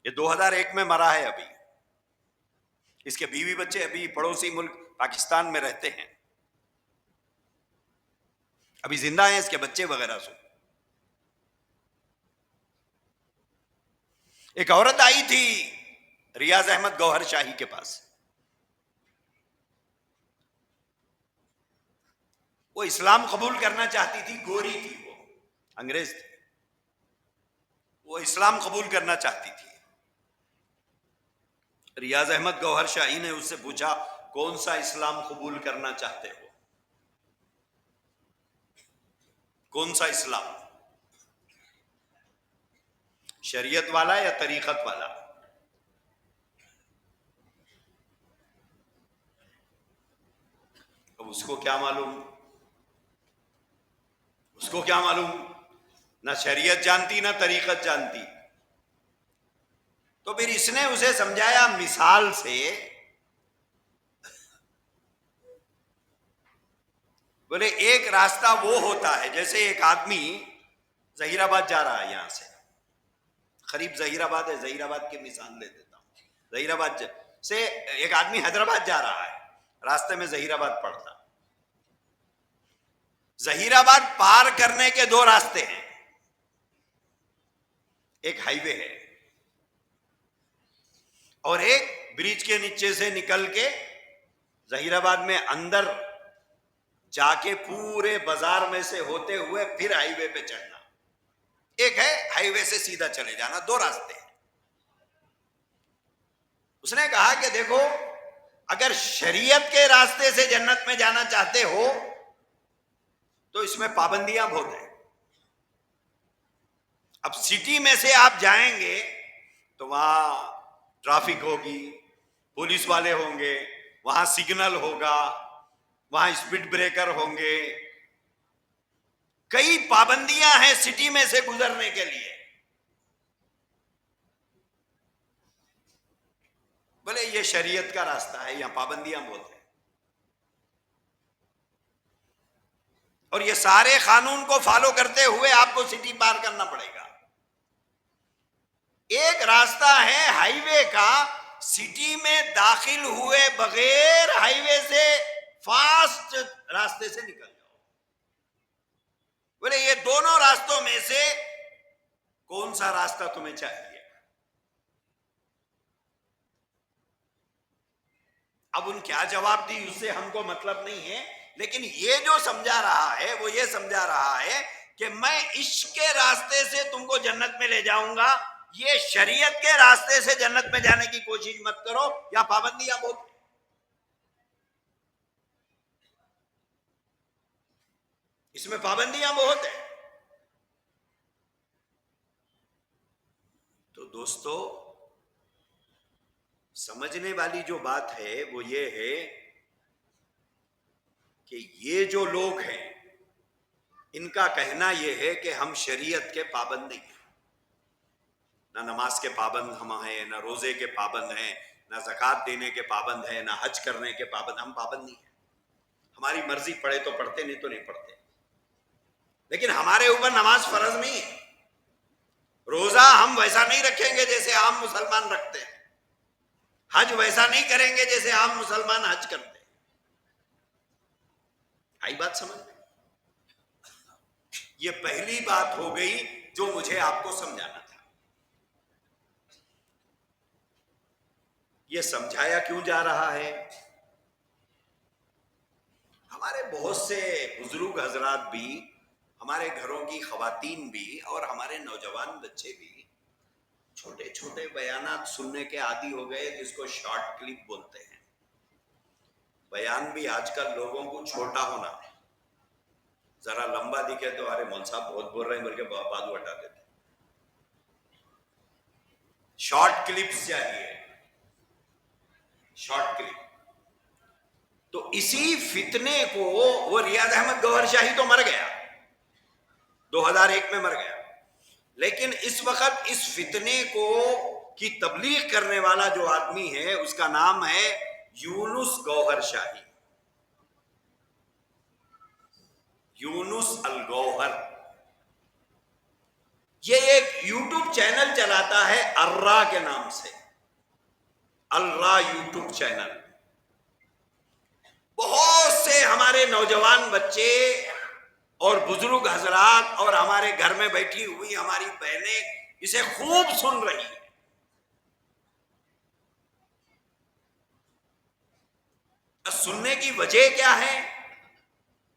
یہ 2001 میں مرا ہے. ابھی اس کے بیوی بچے ابھی پڑوسی ملک پاکستان میں رہتے ہیں، ابھی زندہ ہیں اس کے بچے وغیرہ. سو ایک عورت آئی تھی ریاض احمد گوہر شاہی کے پاس. وہ اسلام قبول کرنا چاہتی تھی، گوری تھی، وہ انگریز تھی، وہ اسلام قبول کرنا چاہتی تھی. ریاض احمد گوہر شاہی نے اس سے پوچھا کون سا اسلام قبول کرنا چاہتے ہو؟ کون سا اسلام؟ شریعت والا یا طریقت والا؟ اب اس کو کیا معلوم، اس کو کیا معلوم، نہ شریعت جانتی نہ طریقت جانتی. تو پھر اس نے اسے سمجھایا مثال سے. بولے ایک راستہ وہ ہوتا ہے جیسے ایک آدمی ظہیر آباد جا رہا ہے، یہاں سے قریب ظہیر آباد ہے، ظہیر آباد کی مثال لے دیتا ہوں. ظہیر آباد سے ایک آدمی حیدرآباد جا رہا ہے، راستے میں ظہیر آباد پڑتا. ظہیر آباد پار کرنے کے دو راستے ہیں، ایک ہائی وے ہے اور ایک برج کے نیچے سے نکل کے ظہیر آباد میں اندر جا کے پورے بازار میں سے ہوتے ہوئے پھر ہائی وے پہ چڑھنا. ایک ہے ہائی وے سے سیدھا چلے جانا، دو راستے ہیں. اس نے کہا کہ دیکھو اگر شریعت کے راستے سے جنت میں جانا چاہتے ہو تو اس میں پابندیاں بہت ہیں. اب سٹی میں سے آپ جائیں گے تو وہاں ٹرافک ہوگی، پولیس والے ہوں گے، وہاں سگنل ہوگا، وہاں اسپیڈ بریکر ہوں گے، کئی پابندیاں ہیں سٹی میں سے گزرنے کے لیے. بولے یہ شریعت کا راستہ ہے، یہاں پابندیاں بہت ہیں اور یہ سارے قانون کو فالو کرتے ہوئے آپ کو سٹی پار کرنا پڑے گا. ایک راستہ ہے ہائی وے کا، سٹی میں داخل ہوئے بغیر ہائی وے سے فاسٹ راستے سے نکل جاؤ. بولے یہ دونوں راستوں میں سے کون سا راستہ تمہیں چاہیے؟ اب ان کیا جواب دی اس سے ہم کو مطلب نہیں ہے، لیکن یہ جو سمجھا رہا ہے وہ یہ سمجھا رہا ہے کہ میں عشق کے راستے سے تم کو جنت میں لے جاؤں گا، یہ شریعت کے راستے سے جنت میں جانے کی کوشش مت کرو، یا پابندیاں بہت، اس میں پابندیاں بہت ہیں۔ تو دوستو، سمجھنے والی جو بات ہے وہ یہ ہے کہ یہ جو لوگ ہیں ان کا کہنا یہ ہے کہ ہم شریعت کے پابند نہیں ہیں، نہ نماز کے پابند ہم ہیں، نہ روزے کے پابند ہیں، نہ زکوٰۃ دینے کے پابند ہیں، نہ حج کرنے کے پابند، ہم پابند نہیں ہیں، ہماری مرضی پڑھے تو پڑھتے، نہیں تو نہیں پڑھتے، لیکن ہمارے اوپر نماز فرض نہیں ہے، روزہ ہم ویسا نہیں رکھیں گے جیسے عام مسلمان رکھتے ہیں، حج ویسا نہیں کریں گے جیسے عام مسلمان حج کرتے ہیں۔ آئی بات سمجھ میں؟ یہ پہلی بات ہو گئی جو مجھے آپ کو سمجھانا تھا۔ یہ سمجھایا کیوں جا رہا ہے؟ ہمارے بہت سے بزرگ حضرات بھی، ہمارے گھروں کی خواتین بھی، اور ہمارے نوجوان بچے بھی چھوٹے چھوٹے بیانات سننے کے عادی ہو گئے، جس کو شارٹ کلپ بولتے ہیں۔ بیان بھی آج کل لوگوں کو چھوٹا ہونا، ذرا لمبا دکھے تو ارے مول صاحب بہت بول رہے ہیں بلکہ بازو ہٹا دیتے، شارٹ کلپس چاہیے، شارٹ کلپ۔ تو اسی فتنے کو وہ ریاض احمد گوہر شاہی تو مر گیا، 2001 میں مر گیا، لیکن اس وقت اس فتنے کو کی تبلیغ کرنے والا جو آدمی ہے اس کا نام ہے یونس گوہر شاہی، یونس الگوہر۔ یہ ایک یوٹیوب چینل چلاتا ہے الرا کے نام سے، الرا یوٹیوب چینل۔ بہت سے ہمارے نوجوان بچے اور بزرگ حضرات اور ہمارے گھر میں بیٹھی ہوئی ہماری بہنیں اسے خوب سن رہی ہیں۔ سننے کی وجہ کیا ہے؟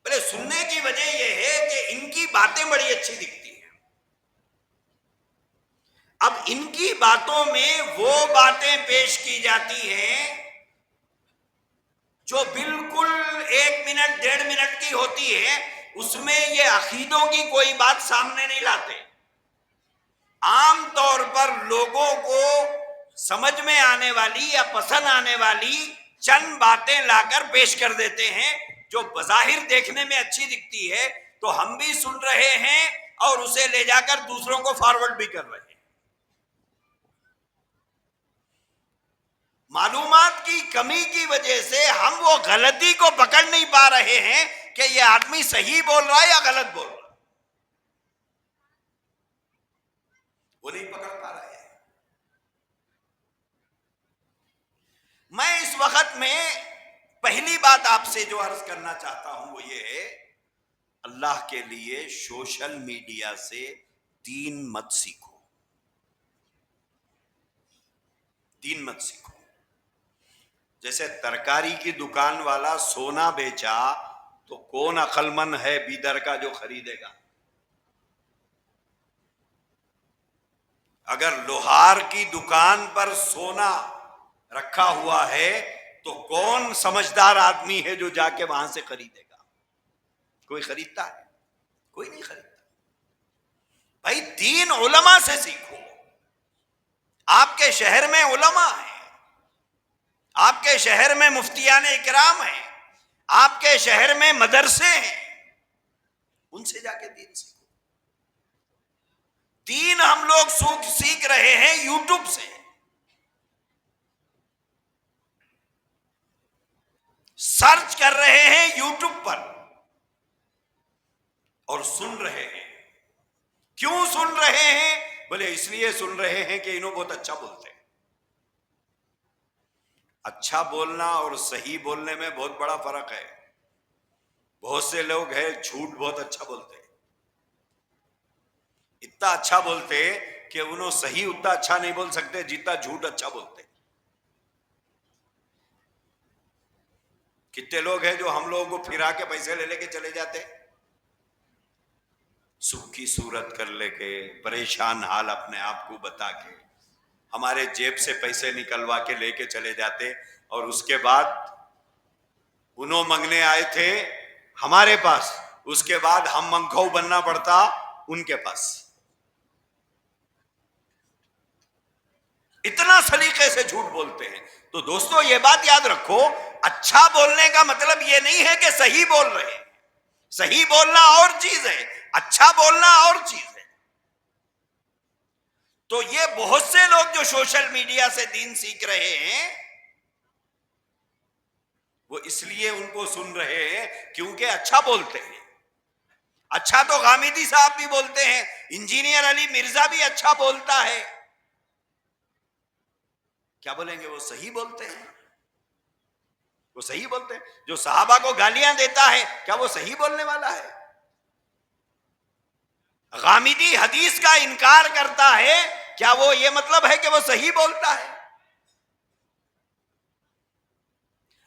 بولے سننے کی وجہ یہ ہے کہ ان کی باتیں بڑی اچھی دکھتی ہیں۔ اب ان کی باتوں میں وہ باتیں پیش کی جاتی ہیں جو بالکل 1 منٹ 1.5 منٹ کی ہوتی ہے، اس میں یہ عقیدوں کی کوئی بات سامنے نہیں لاتے، عام طور پر لوگوں کو سمجھ میں آنے والی یا پسند آنے والی چند باتیں لا کر پیش کر دیتے ہیں جو بظاہر دیکھنے میں اچھی دکھتی ہے، تو ہم بھی سن رہے ہیں اور اسے لے جا کر دوسروں کو فارورڈ بھی کر رہے ہیں۔ معلومات کی کمی کی وجہ سے ہم وہ غلطی کو پکڑ نہیں پا رہے ہیں کہ یہ آدمی صحیح بول رہا ہے یا غلط بول رہا ہے، وہ نہیں پکڑ پا رہے ہیں۔ میں اس وقت میں پہلی بات آپ سے جو عرض کرنا چاہتا ہوں وہ یہ ہے، اللہ کے لیے سوشل میڈیا سے دین مت سیکھو، دین مت سیکھو۔ جیسے ترکاری کی دکان والا سونا بیچا تو کون عقل مند ہے بیدر کا جو خریدے گا؟ اگر لوہار کی دکان پر سونا رکھا ہوا ہے تو کون سمجھدار آدمی ہے جو جا کے وہاں سے خریدے گا؟ کوئی خریدتا ہے؟ کوئی نہیں خریدتا۔ بھائی دین علماء سے سیکھو، آپ کے شہر میں علماء ہیں، آپ کے شہر میں مفتیان اکرام ہیں، آپ کے شہر میں مدرسے ہیں، ان سے جا کے دین سیکھو۔ دین ہم لوگ سیکھ رہے ہیں یوٹیوب سے، سرچ کر رہے ہیں یوٹیوب پر اور سن رہے ہیں۔ کیوں سن رہے ہیں؟ بولے اس لیے سن رہے ہیں کہ انہوں بہت اچھا بولتے ہیں۔ اچھا بولنا اور صحیح بولنے میں بہت بڑا فرق ہے۔ بہت سے لوگ ہیں جھوٹ بہت اچھا بولتے ہیں، اتنا اچھا بولتے کہ انہوں صحیح اتنا اچھا نہیں بول سکتے جتنا جھوٹ اچھا بولتے۔ کتنے لوگ ہیں جو ہم لوگوں کو پھرا کے پیسے لے لے کے چلے جاتے، سکھ کی صورت کر لے کے، پریشان حال اپنے آپ کو بتا کے ہمارے جیب سے پیسے نکلوا کے لے کے چلے جاتے، اور اس کے بعد انہوں منگنے آئے تھے ہمارے پاس، اس کے بعد ہم منگکھو بننا پڑتا ان کے پاس. اتنا سلیقے سے جھوٹ بولتے ہیں. تو دوستو یہ بات یاد رکھو، اچھا بولنے کا مطلب یہ نہیں ہے کہ صحیح بول رہے ہیں. صحیح بولنا اور چیز ہے، اچھا بولنا اور چیز ہے. تو یہ بہت سے لوگ جو سوشل میڈیا سے دین سیکھ رہے ہیں، وہ اس لیے ان کو سن رہے ہیں کیونکہ اچھا بولتے ہیں. اچھا تو غامدی صاحب بھی بولتے ہیں، انجینئر علی مرزا بھی اچھا بولتا ہے. کیا بولیں گے؟ وہ صحیح بولتے ہیں، وہ صحیح بولتے ہیں. جو صحابہ کو گالیاں دیتا ہے، کیا وہ صحیح بولنے والا ہے؟ غامدی حدیث کا انکار کرتا ہے، کیا وہ یہ مطلب ہے کہ وہ صحیح بولتا ہے؟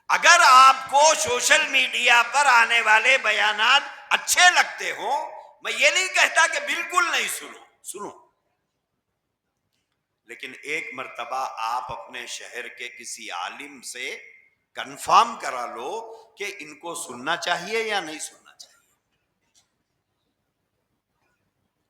اگر آپ کو سوشل میڈیا پر آنے والے بیانات اچھے لگتے ہوں، میں یہ نہیں کہتا کہ بالکل نہیں سنو، لیکن ایک مرتبہ آپ اپنے شہر کے کسی عالم سے کنفرم کرا لو کہ ان کو سننا چاہیے یا نہیں سننا چاہیے.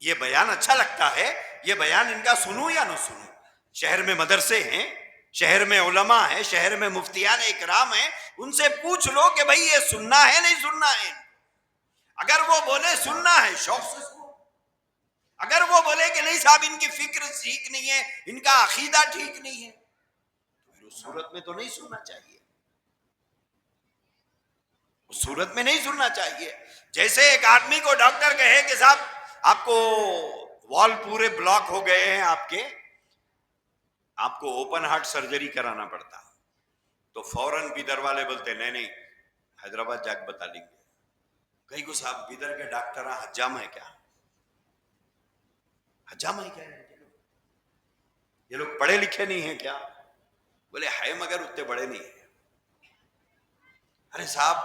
یہ بیان اچھا لگتا ہے، یہ بیان ان کا سنوں یا نہ سنوں. شہر میں مدرسے ہیں، شہر میں علماء ہیں، شہر میں مفتیان اکرام ہیں، ان سے پوچھ لو کہ بھئی یہ سننا ہے نہیں سننا ہے. اگر وہ بولے سننا ہے، شوق سے سنو. اگر وہ بولے کہ نہیں صاحب ان کی فکر ٹھیک نہیں ہے، ان کا عقیدہ ٹھیک نہیں ہے، تو پھر اس صورت میں تو نہیں سننا چاہیے، اس صورت میں نہیں سننا چاہیے. جیسے ایک آدمی کو ڈاکٹر کہے کہ صاحب آپ کو وال پورے بلاک ہو گئے ہیں، آپ کو اوپن ہارٹ سرجری کرانا پڑتا، تو فوراً بیدر والے بولتے نہیں حیدرآباد جا کے بتا لیں گے. کہیں کو صاحب بیدر کے ڈاکٹر حجام ہے کیا؟ حجام ہے کیا؟ یہ لوگ پڑھے لکھے نہیں ہیں کیا؟ بولے ہے مگر اتنے بڑے نہیں ہیں. ارے صاحب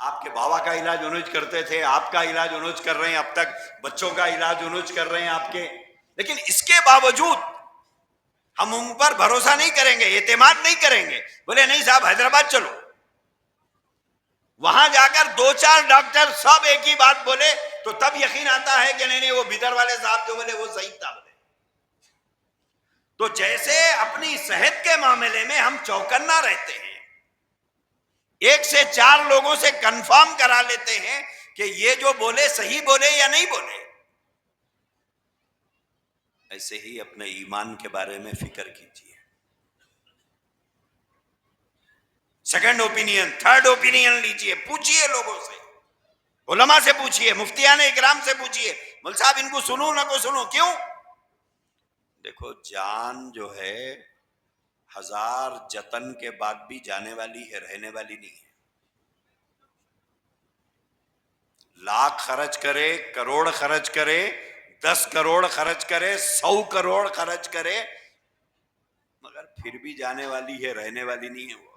آپ کے بابا کا علاج انہوں کرتے تھے، آپ کا علاج انہوں کر رہے ہیں، اب تک بچوں کا علاج انہوں کر رہے ہیں آپ کے، لیکن اس کے باوجود ہم ان پر بھروسہ نہیں کریں گے، اعتماد نہیں کریں گے. بولے نہیں صاحب حیدرآباد چلو. وہاں جا کر دو چار ڈاکٹر سب ایک ہی بات بولے تو تب یقین آتا ہے کہ نہیں وہ بیدر والے صاحب جو بولے وہ صحیح تھا بولے. تو جیسے اپنی صحت کے معاملے میں ہم چوکنا رہتے ہیں، ایک سے چار لوگوں سے کنفرم کرا لیتے ہیں کہ یہ جو بولے صحیح بولے یا نہیں بولے، ایسے ہی اپنے ایمان کے بارے میں فکر کیجیے. سیکنڈ اوپینین، تھرڈ اوپینین لیجیے، پوچھئے لوگوں سے، علماء سے پوچھئے، مفتیان اکرام سے پوچھئے. مول صاحب ان کو سنوں نہ کو سنوں، کیوں؟ دیکھو جان جو ہے 1000 جتن کے بعد بھی جانے والی ہے، رہنے والی نہیں ہے. لاکھ خرچ کرے، کروڑ خرچ کرے، 10 کروڑ خرچ کرے، 100 کروڑ خرچ کرے، مگر پھر بھی جانے والی ہے، رہنے والی نہیں ہے. وہ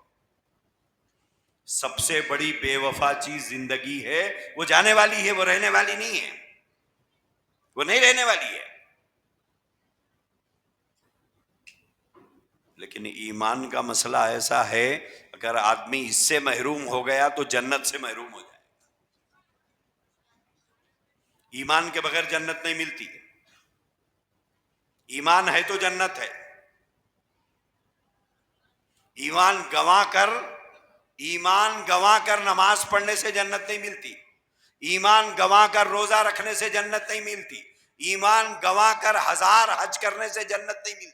سب سے بڑی بے وفا چیز زندگی ہے، وہ جانے والی ہے، وہ رہنے والی نہیں ہے، وہ نہیں رہنے والی ہے. لیکن ایمان کا مسئلہ ایسا ہے، اگر آدمی اس سے محروم ہو گیا تو جنت سے محروم ہو جائے. ایمان کے بغیر جنت نہیں ملتی. ایمان ہے تو جنت ہے. ایمان گنوا کر نماز پڑھنے سے جنت نہیں ملتی. ایمان گنوا کر روزہ رکھنے سے جنت نہیں ملتی. ایمان گنوا کر 1000 حج کرنے سے جنت نہیں ملتی.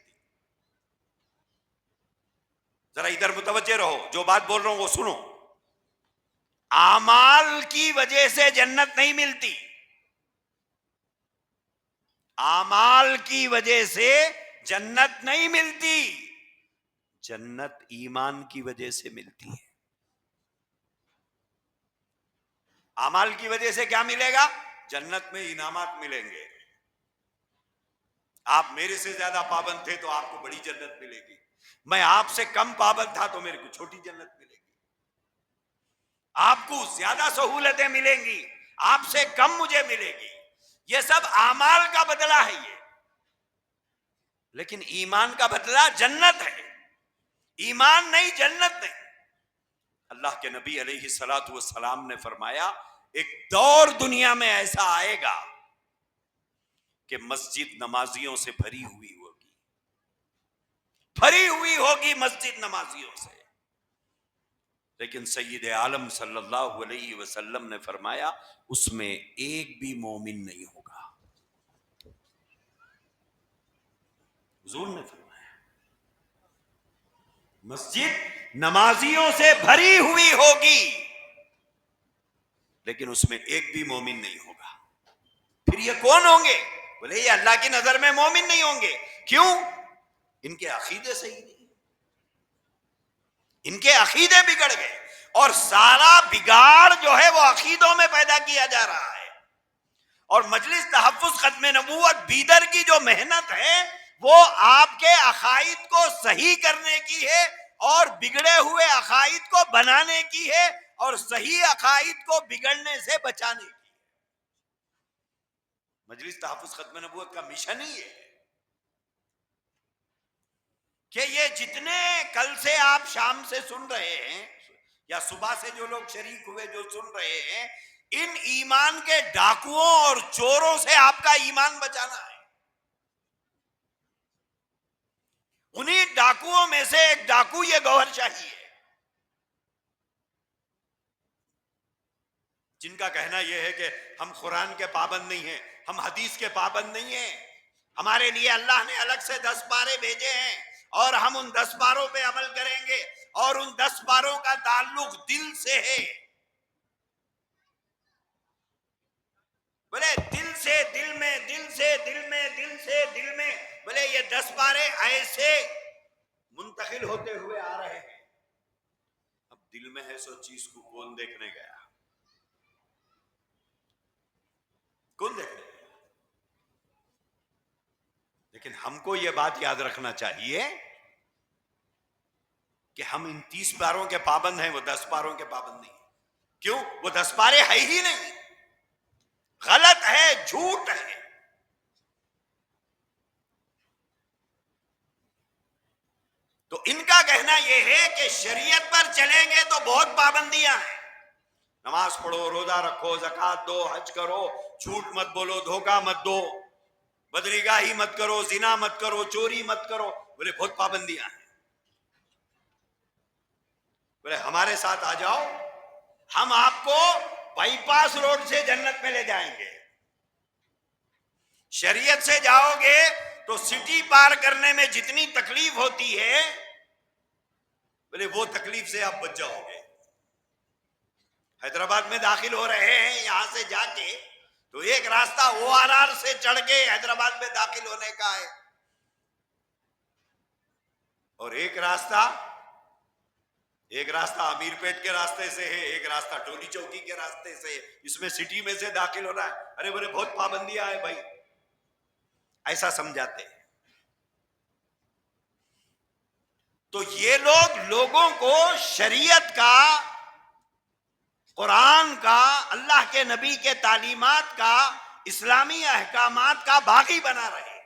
ذرا ادھر متوجہ رہو، جو بات بول رہا ہوں وہ سنو. اعمال کی وجہ سے جنت نہیں ملتی، اعمال کی وجہ سے جنت نہیں ملتی، جنت ایمان کی وجہ سے ملتی ہے. اعمال کی وجہ سے کیا ملے گا؟ جنت میں انعامات ملیں گے. آپ میرے سے زیادہ پابند تھے تو آپ کو بڑی جنت ملے گی، میں آپ سے کم پابند تھا تو میرے کو چھوٹی جنت ملے گی. آپ کو زیادہ سہولتیں ملیں گی، آپ سے کم مجھے ملے گی، یہ سب اعمال کا بدلہ ہے یہ، لیکن ایمان کا بدلہ جنت ہے، ایمان نہیں جنت نہیں۔ اللہ کے نبی علیہ الصلوۃ والسلام نے فرمایا ایک دور دنیا میں ایسا آئے گا کہ مسجد نمازیوں سے بھری ہوئی ہوگی مسجد نمازیوں سے، لیکن سید عالم صلی اللہ علیہ وسلم نے فرمایا اس میں ایک بھی مومن نہیں ہوگا۔ حضور نے فرمایا مسجد نمازیوں سے بھری ہوئی ہوگی لیکن اس میں ایک بھی مومن نہیں ہوگا۔ پھر یہ کون ہوں گے؟ بولے یہ اللہ کی نظر میں مومن نہیں ہوں گے۔ کیوں؟ ان کے عقیدے صحیح نہیں، ان کے عقیدے بگڑ گئے، اور سارا بگاڑ جو ہے وہ عقیدوں میں پیدا کیا جا رہا ہے۔ اور مجلس تحفظ ختم نبوت بیدر کی جو محنت ہے وہ آپ کے عقائد کو صحیح کرنے کی ہے اور بگڑے ہوئے عقائد کو بنانے کی ہے اور صحیح عقائد کو بگڑنے سے بچانے کی ہے۔ مجلس تحفظ ختم نبوت کا مشن ہی ہے کہ یہ جتنے کل سے آپ شام سے سن رہے ہیں یا صبح سے جو لوگ شریک ہوئے جو سن رہے ہیں، ان ایمان کے ڈاکوؤں اور چوروں سے آپ کا ایمان بچانا ہے۔ انہی ڈاکوؤں میں سے ایک ڈاکو یہ گوہر شاہی ہے، جن کا کہنا یہ ہے کہ ہم قرآن کے پابند نہیں ہیں، ہم حدیث کے پابند نہیں ہیں، ہمارے لیے اللہ نے الگ سے 10 پارے بھیجے ہیں اور ہم ان 10 پاروں پہ عمل کریں گے اور ان 10 پاروں کا تعلق دل سے ہے۔ بولے دل سے دل میں، دل سے دل میں، دل سے دل میں، بولے یہ 10 پارے ایسے منتقل ہوتے ہوئے آ رہے ہیں۔ اب دل میں ہے سو چیز کو کون دیکھنے گیا؟ کون دیکھنے گیا؟ لیکن ہم کو یہ بات یاد رکھنا چاہیے کہ ہم ان 30 پاروں کے پابند ہیں، وہ 10 پاروں کے پابند نہیں۔ کیوں؟ وہ 10 پارے ہے ہی نہیں، غلط ہے، جھوٹ ہے۔ تو ان کا کہنا یہ ہے کہ شریعت پر چلیں گے تو بہت پابندیاں ہیں، نماز پڑھو، روزہ رکھو، زکوٰۃ دو، حج کرو، جھوٹ مت بولو، دھوکہ مت دو، بدرگاہی مت کرو، زنا مت کرو، چوری مت کرو، بولے بہت پابندیاں ہیں۔ بولے ہمارے ساتھ آ جاؤ، ہم آپ کو بائی پاس روڈ سے جنت میں لے جائیں گے۔ شریعت سے جاؤ گے تو سٹی پار کرنے میں جتنی تکلیف ہوتی ہے، بولے وہ تکلیف سے آپ بچ جاؤ گے۔ حیدرآباد میں داخل ہو رہے ہیں یہاں سے جا کے تو ایک راستہ ORR سے چڑھ کے حیدرآباد میں داخل ہونے کا ہے، اور ایک راستہ امیر پیٹ کے راستے سے ہے، ایک راستہ ٹولی چوکی کے راستے سے ہے، اس میں سٹی میں سے داخل ہونا ہے۔ ارے بولے بہت پابندیاں ہیں بھائی، ایسا سمجھاتے ہیں۔ تو یہ لوگ لوگوں کو شریعت کا، قرآن کا، اللہ کے نبی کے تعلیمات کا، اسلامی احکامات کا باغی بنا رہے ہیں،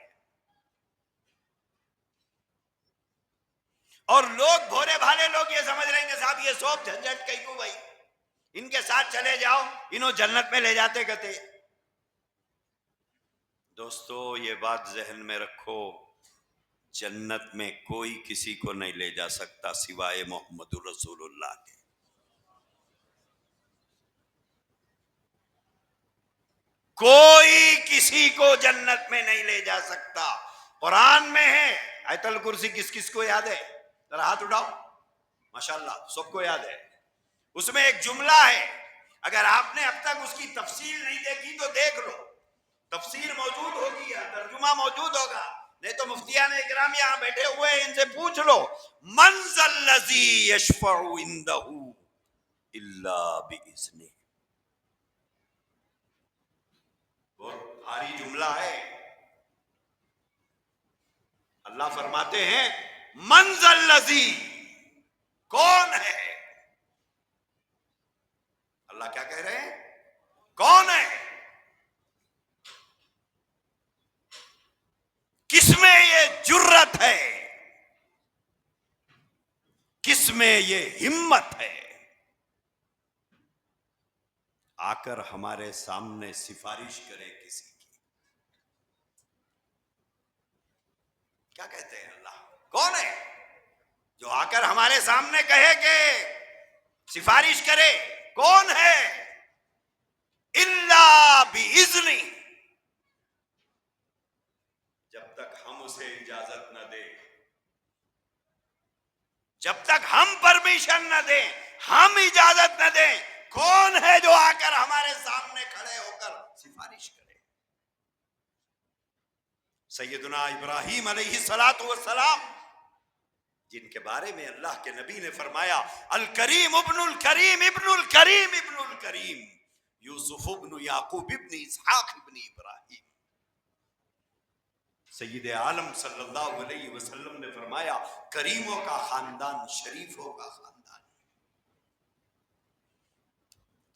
اور لوگ بھولے بھالے لوگ یہ سمجھ رہے ہیں کہ صاحب یہ سوب جھنجھٹ کہیں کو بھائی، ان کے ساتھ چلے جاؤ، انہوں جنت میں لے جاتے کہتے۔ دوستو یہ بات ذہن میں رکھو، جنت میں کوئی کسی کو نہیں لے جا سکتا سوائے محمد رسول اللہ کے۔ کوئی کسی کو جنت میں نہیں لے جا سکتا۔ قرآن میں ہے، آیت الکرسی کس کس کو یاد ہے؟ ذرا ہاتھ اٹھاؤ، ماشاءاللہ سب کو یاد ہے۔ اس میں ایک جملہ ہے، اگر آپ نے اب تک اس کی تفسیر نہیں دیکھی تو دیکھ لو، تفسیر موجود ہوگی یا ترجمہ موجود ہوگا، نہیں تو مفتیان اکرام یہاں بیٹھے ہوئے ہیں، ان سے پوچھ لو، من ذا الذی یشفع عندہ الا باذنہ۔ بہت بھاری جملہ ہے۔ اللہ فرماتے ہیں من ذا الذی، کون ہے میں یہ ہمت ہے، آ کر ہمارے سامنے سفارش کرے کسی کی. کیا کہتے ہیں اللہ؟ کون ہے جو آ کر ہمارے سامنے کہے کہ سفارش کرے؟ کون ہے؟ الا باذنی، جب تک ہم اسے اجازت نہ دیں، جب تک ہم پرمیشن نہ دیں، ہم اجازت نہ دیں، کون ہے جو آ کر ہمارے سامنے کھڑے ہو کر سفارش کرے؟ سیدنا ابراہیم علیہ السلام، جن کے بارے میں اللہ کے نبی نے فرمایا الکریم ابن الکریم ابن الکریم ابن الکریم، یوسف ابن یعقوب ابن اسحاق ابن ابراہیم. سید عالم صلی اللہ علیہ وسلم نے فرمایا کریموں کا خاندان شریفوں کا خاندان،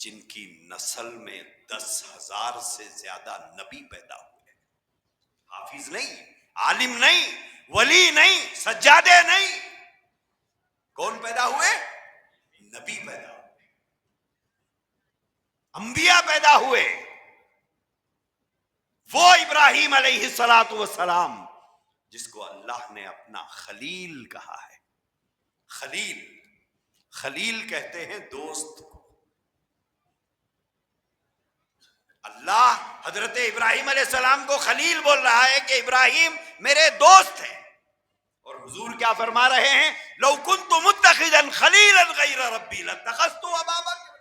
جن کی نسل میں 10,000 سے زیادہ نبی پیدا ہوئے. حافظ نہیں، عالم نہیں، ولی نہیں، سجادے نہیں، کون پیدا ہوئے؟ نبی پیدا ہوئے، انبیاء پیدا ہوئے. وہ ابراہیم علیہ السلام جس کو اللہ نے اپنا خلیل کہا ہے. خلیل، خلیل کہتے ہیں دوست کو. اللہ حضرت ابراہیم علیہ السلام کو خلیل بول رہا ہے کہ ابراہیم میرے دوست ہیں. اور حضور کیا فرما رہے ہیں؟ لو کنت متخذا خلیلا غیر ربی لاتخذت ابا بکر.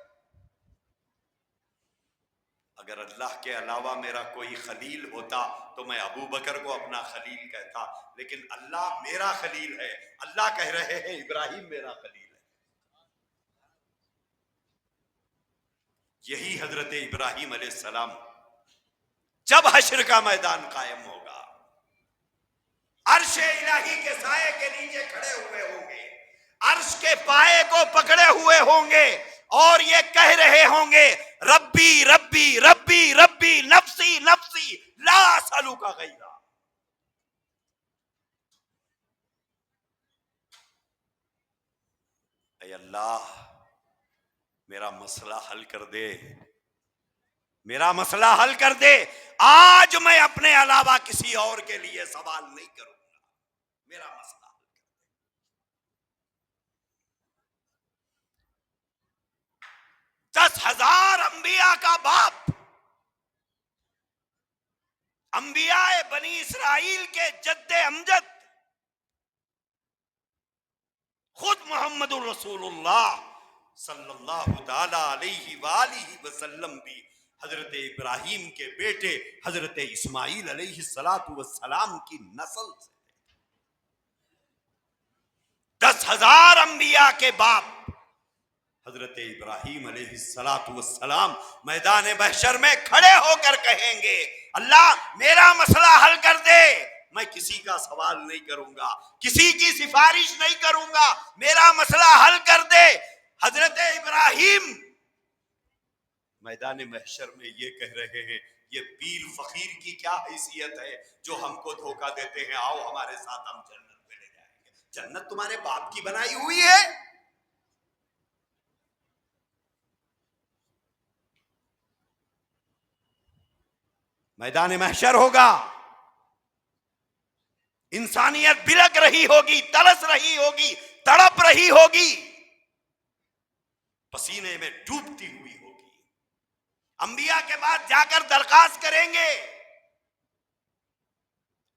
اگر اللہ کے علاوہ میرا کوئی خلیل ہوتا تو میں ابو بکر کو اپنا خلیل کہتا، لیکن اللہ میرا خلیل ہے. اللہ کہہ رہے ہیں ابراہیم میرا خلیل ہے. یہی حضرت ابراہیم علیہ السلام جب حشر کا میدان قائم ہوگا، عرش الہی کے سائے کے نیچے کھڑے ہوئے ہوں گے، عرش کے پائے کو پکڑے ہوئے ہوں گے اور یہ کہہ رہے ہوں گے ربی ربی ربی ربی نفسی نفسی لا اسألک غیرہ. اے اللہ میرا مسئلہ حل کر دے، میرا مسئلہ حل کر دے. آج میں اپنے علاوہ کسی اور کے لیے سوال نہیں کروں گا، میرا مسئلہ حل کر دے. 10,000 انبیاء کا باپ، انبیاء بنی اسرائیل کے جد امجد، خود محمد الرسول اللہ صلی اللہ تعالی علیہ وآلہ وسلم بھی حضرت ابراہیم کے بیٹے حضرت اسماعیل علیہ السلام کی نسل سے. 10,000 انبیاء کے باپ حضرت ابراہیم علیہ السلام میدان محشر میں کھڑے ہو کر کہیں گے اللہ میرا مسئلہ حل کر دے، میں کسی کا سوال نہیں کروں گا، کسی کی سفارش نہیں کروں گا، میرا مسئلہ حل کر دے. حضرت ابراہیم میدان محشر میں یہ کہہ رہے ہیں یہ پیر فقیر کی کیا حیثیت ہے جو ہم کو دھوکہ دیتے ہیں، آؤ ہمارے ساتھ ہم جنت میں لے جائیں گے. جنت تمہارے باپ کی بنائی ہوئی ہے. میدان محشر ہوگا، انسانیت بلک رہی ہوگی، ترس رہی ہوگی، تڑپ رہی ہوگی، پسینے میں ڈوبتی ہوئی ہوگی. انبیاء کے بعد جا کر درخواست کریں گے،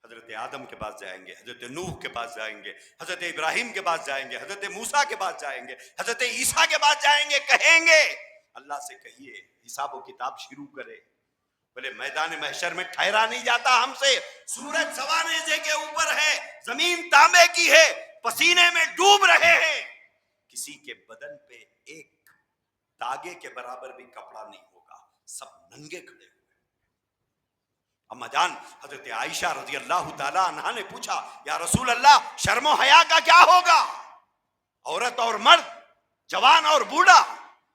حضرت آدم کے پاس جائیں گے، حضرت نوح کے پاس جائیں گے، حضرت ابراہیم کے پاس جائیں گے، حضرت موسیٰ کے پاس جائیں گے، حضرت عیسیٰ کے پاس جائیں گے، کہیں گے اللہ سے کہیے حساب و کتاب شروع کرے. بولے میدان محشر میں ٹھہرا نہیں جاتا ہم سے، سورج سوا نیزے کے اوپر ہے، زمین تانبے کی ہے، پسینے میں ڈوب رہے ہیں، کسی کے بدن پہ ایک داغے کے برابر بھی کپڑا نہیں ہوگا، سب ننگے کھڑے ہوئے. اما جان حضرت عائشہ رضی اللہ تعالیٰ عنہا نے پوچھا یا رسول اللہ شرم و حیا کا کیا ہوگا؟ عورت اور مرد، جوان اور بوڑھا،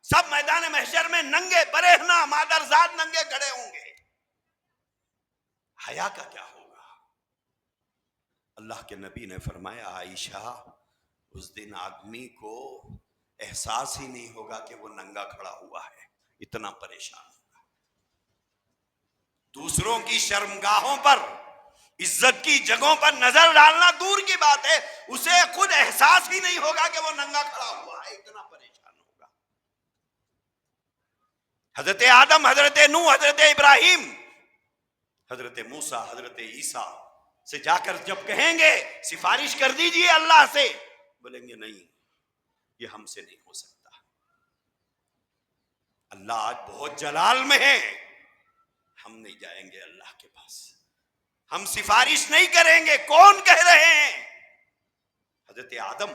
سب میدان محشر میں ننگے برہنہ مادرزاد ننگے کھڑے ہوں گے، حیا کا کیا ہوگا؟ اللہ کے نبی نے فرمایا عائشہ اس دن آدمی کو احساس ہی نہیں ہوگا کہ وہ ننگا کھڑا ہوا ہے، اتنا پریشان ہوگا. دوسروں کی شرمگاہوں پر، عزت کی جگہوں پر نظر ڈالنا دور کی بات ہے، اسے خود احساس ہی نہیں ہوگا کہ وہ ننگا کھڑا ہوا ہے، اتنا پریشان ہوگا. حضرت آدم، حضرت نوح، حضرت ابراہیم، حضرت موسیٰ، حضرت عیسیٰ سے جا کر جب کہیں گے سفارش کر دیجئے اللہ سے، بولیں گے نہیں، یہ ہم سے نہیں ہو سکتا. اللہ آج بہت جلال میں ہے، ہم نہیں جائیں گے اللہ کے پاس، ہم سفارش نہیں کریں گے. کون کہہ رہے ہیں؟ حضرت آدم،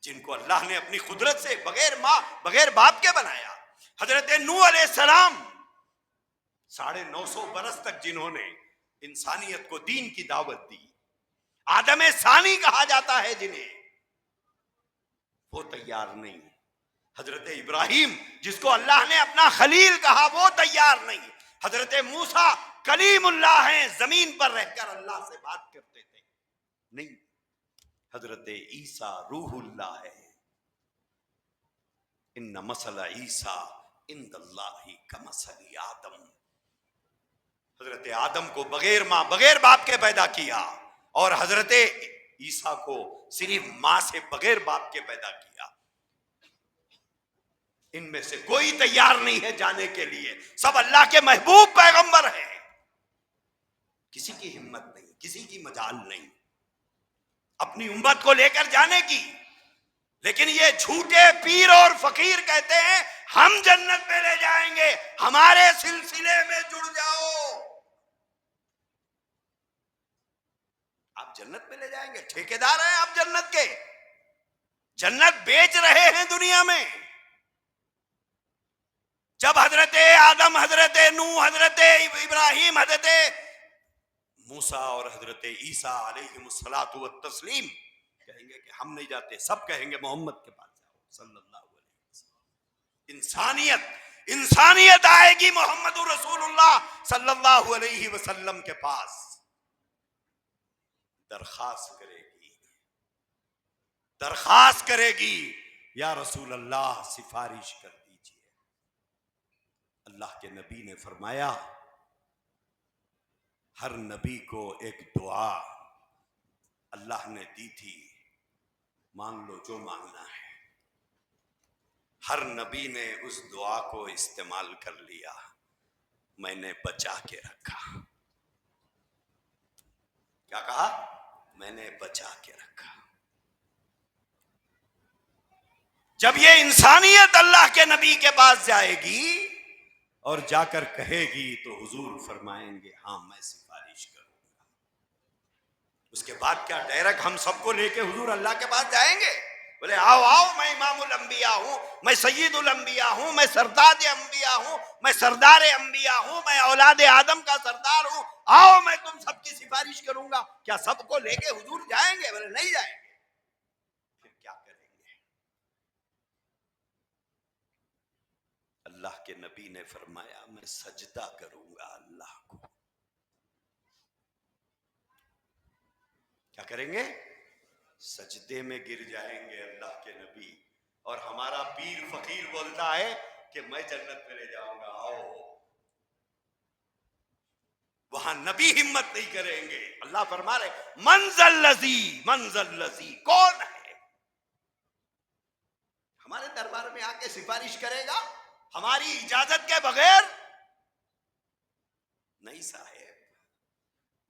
جن کو اللہ نے اپنی قدرت سے بغیر ماں بغیر باپ کے بنایا. حضرت نوح علیہ السلام، 950 برس تک جنہوں نے انسانیت کو دین کی دعوت دی. آدم ثانی کہا جاتا ہے جنہیں، وہ تیار نہیں. حضرت ابراہیم، جس کو اللہ نے اپنا خلیل کہا، وہ تیار نہیں. حضرت موسیٰ کلیم اللہ ہیں، زمین پر رہ کر اللہ سے بات کرتے تھے، نہیں. حضرت عیسیٰ روح اللہ ہے. ان مثل عیسیٰ عند اللہ کمثل آدم. حضرت آدم کو بغیر ماں بغیر باپ کے پیدا کیا، اور حضرت عیسیٰ کو صرف ماں سے بغیر باپ کے پیدا کیا. ان میں سے کوئی تیار نہیں ہے جانے کے لیے، سب اللہ کے محبوب پیغمبر ہیں. کسی کی ہمت نہیں، کسی کی مجال نہیں اپنی امت کو لے کر جانے کی. لیکن یہ جھوٹے پیر اور فقیر کہتے ہیں ہم جنت میں لے جائیں گے، ہمارے سلسلے میں جڑ جاؤ. آپ جنت میں لے جائیں گے؟ ٹھیکیدار ہیں آپ جنت کے، جنت بیچ رہے ہیں دنیا میں. جب حضرت آدم، حضرت نوح، حضرت ابراہیم، حضرت موسیٰ اور حضرت عیسیٰ علیہ الصلوۃ والتسلیم کہیں گے کہ ہم نہیں جاتے، سب کہیں گے محمد کے پاس جاؤ صلی اللہ علیہ وسلم. انسانیت آئے گی محمد رسول اللہ صلی اللہ علیہ وسلم کے پاس، درخواست کرے گی یا رسول اللہ سفارش کر دیجئے. اللہ کے نبی نے فرمایا ہر نبی کو ایک دعا اللہ نے دی تھی، مانگ لو جو مانگنا ہے. ہر نبی نے اس دعا کو استعمال کر لیا، میں نے بچا کے رکھا. کیا کہا؟ میں نے بچا کے رکھا. جب یہ انسانیت اللہ کے نبی کے پاس جائے گی اور جا کر کہے گی تو حضور فرمائیں گے ہاں میں سفارش کروں گا. اس کے بعد کیا ڈائریکٹ ہم سب کو لے کے حضور اللہ کے پاس جائیں گے؟ بولے آؤ آؤ، میں امام الانبیاء ہوں، میں سید الانبیاء ہوں، میں سردار انبیاء ہوں، میں سردار انبیاء ہوں، میں اولاد آدم کا سردار ہوں، آؤ میں تم سب کی سفارش کروں گا. کیا سب کو لے کے حضور جائیں گے؟ بولے نہیں جائیں گے. پھر کیا کریں گے؟ اللہ کے نبی نے فرمایا میں سجدہ کروں گا اللہ کو. کیا کریں گے؟ سجدے میں گر جائیں گے اللہ کے نبی. اور ہمارا پیر فقیر بولتا ہے کہ میں جنت میں لے جاؤں گا، آؤ. وہاں نبی ہمت نہیں کریں گے. اللہ فرما رہے منزل لذی، کون ہے ہمارے دربار میں آ کے سفارش کرے گا ہماری اجازت کے بغیر؟ نہیں صاحب،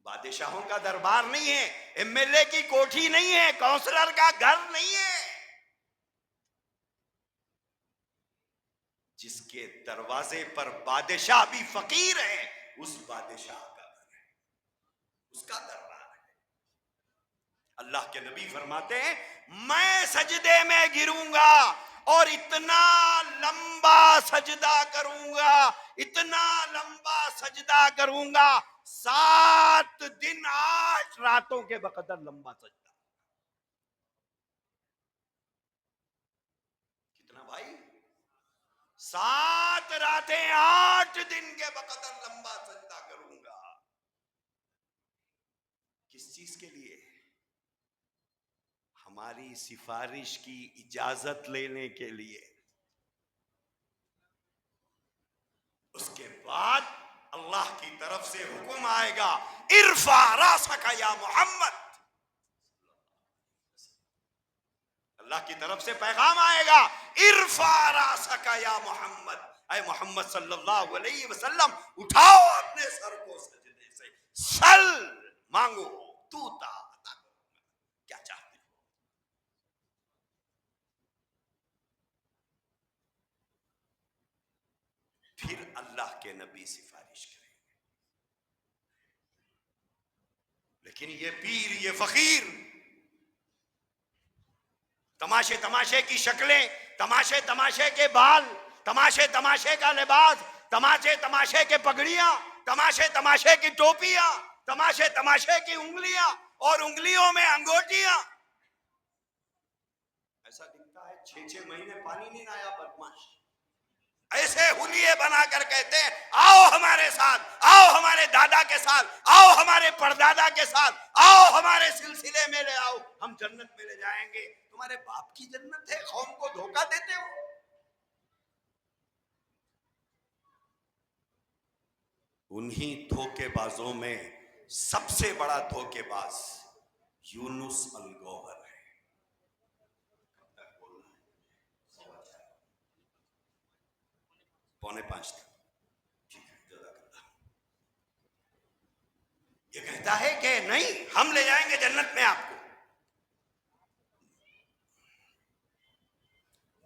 بادشاہوں کا دربار نہیں ہے، ایم ایل اے کی کوٹھی نہیں ہے، کونسلر کا گھر نہیں ہے. جس کے دروازے پر بادشاہ بھی فقیر ہے، اس بادشاہ کا گھر ہے، اس کا دربار ہے. اللہ کے نبی فرماتے ہیں میں سجدے میں گروں گا اور اتنا لمبا سجدہ کروں گا، اتنا لمبا سجدہ کروں گا، 7 دن 8 راتوں کے بقدر لمبا سجدہ. کتنا بھائی؟ 7 راتیں 8 دن کے بقدر لمبا سجدہ کروں گا. کس چیز کے لیے؟ ہماری سفارش کی اجازت لینے کے لیے. اس کے بعد اللہ کی طرف سے حکم آئے گا ارفع راسک یا محمد. اللہ کی طرف سے پیغام آئے گا ارفع راسک یا محمد. اے محمد صلی اللہ علیہ وسلم اٹھاؤ اپنے سر کو سجدے سے. سل مانگو تو عطا کروں گا. کیا چاہتے ہو؟ پھر اللہ کے نبی سفارش کریں گے. لیکن یہ پیر، یہ فقیر، تماشے تماشے کی شکلیں، تماشے تماشے کے بال، تماشے تماشے کا لباس، تماشے تماشے کے پگڑیاں، تماشے تماشے کی ٹوپیاں، تماشے تماشے کی انگلیاں اور انگلیوں میں انگوٹیاں. ایسا دکھتا ہے 6 مہینے پانی نہیں آیا بدماش. ایسے حلیے بنا کر کہتے ہیں آؤ ہمارے ساتھ، آؤ ہمارے دادا کے ساتھ، آؤ ہمارے پردادا کے ساتھ، آؤ ہمارے سلسلے میں لے آؤ، ہم جنت میں لے جائیں گے. تمہارے باپ کی جنت ہے، قوم کو دھوکہ دیتے ہو. انہی دھوکے بازوں میں سب سے بڑا دھوکے باز یونس الگوہر ہے. 4:45 تک. یہ کہتا ہے کہ نہیں، ہم لے جائیں گے جنت میں آپ کو.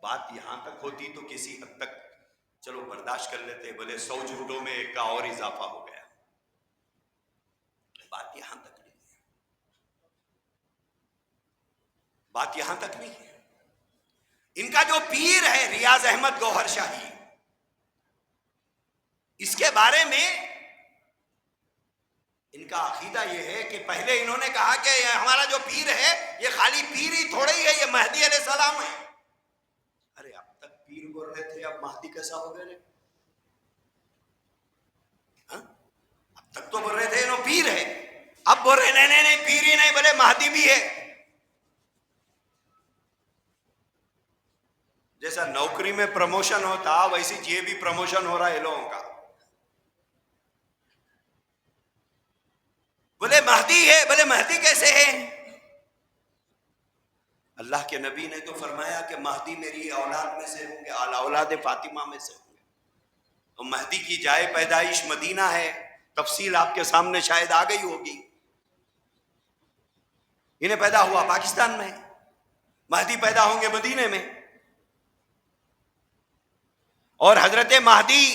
بات یہاں تک ہوتی تو کسی حد تک چلو برداشت کر لیتے، بولے 100 جھوٹوں میں ایک کا اور اضافہ ہو گیا. بات یہاں تک نہیں ہے. بات یہاں تک نہیں ہے. ان کا جو پیر ہے ریاض احمد گوہر شاہی، اس کے بارے میں ان کا عقیدہ یہ ہے کہ پہلے انہوں نے کہا کہ ہمارا جو پیر ہے یہ خالی پیر ہی تھوڑا ہی ہے، یہ مہدی علیہ السلام ہے. ارے اب تک پیر بول رہے تھے، اب مہدی کیسا ہو گئے؟ اب تک تو بول رہے تھے انہوں پیر ہے، اب بول رہے نہیں پیر ہی نہیں، بولے مہدی بھی ہے. جیسا نوکری میں پروموشن ہوتا ویسی یہ بھی پروموشن ہو رہا ہے لوگوں کا. بولے مہدی ہے، بولے مہدی کیسے ہے؟ اللہ کے نبی نے تو فرمایا کہ مہدی میری اولاد میں سے ہوں گے، اولاد فاطمہ میں سے ہوں گے. اور مہدی کی جائے پیدائش مدینہ ہے، تفصیل آپ کے سامنے شاید آ گئی ہوگی. انہیں پیدا ہوا پاکستان میں، مہدی پیدا ہوں گے مدینے میں. اور حضرت مہدی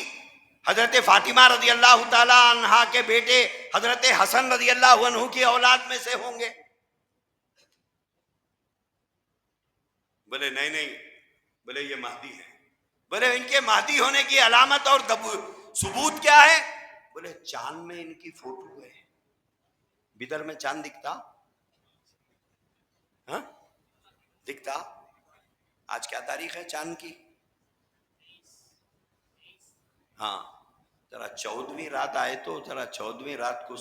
حضرت فاطمہ رضی اللہ تعالی عنہا کے بیٹے حضرت حسن رضی اللہ عنہ کی اولاد میں سے ہوں گے. بولے نہیں، بولے یہ مہدی ہے. بولے ان کے مہدی ہونے کی علامت اور ثبوت کیا ہے؟ بولے چاند میں ان کی فوٹو ہے. بدر میں چاند دکھتا؟ ہاں دکھتا؟ آج کیا تاریخ ہے چاند کی؟ ہاں ذرا 14ویں رات آئے تو ذرا 14ویں رات کو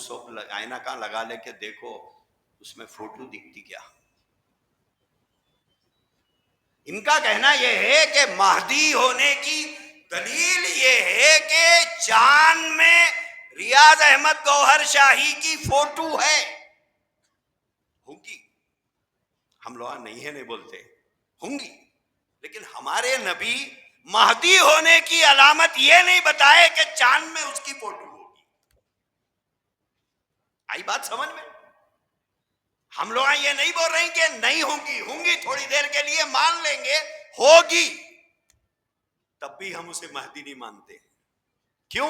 آئینہ کہاں لگا لے کے دیکھو اس میں فوٹو دکھتی کیا. ان کا کہنا یہ ہے کہ مہدی ہونے کی دلیل یہ ہے کہ چاند میں ریاض احمد گوہر شاہی کی فوٹو ہے. ہوں گی، ہم لوگ نہیں ہے نہیں بولتے، ہوں گی. لیکن ہمارے نبی مہدی ہونے کی علامت یہ نہیں بتائے کہ چاند میں اس کی فوٹو ہوگی. آئی بات سمجھ میں؟ ہم لوگ یہ نہیں بول رہے ہیں کہ نہیں ہوں گی، ہوں گی تھوڑی دیر کے لیے مان لیں گے، ہوگی. تب بھی ہم اسے مہدی نہیں مانتے. کیوں؟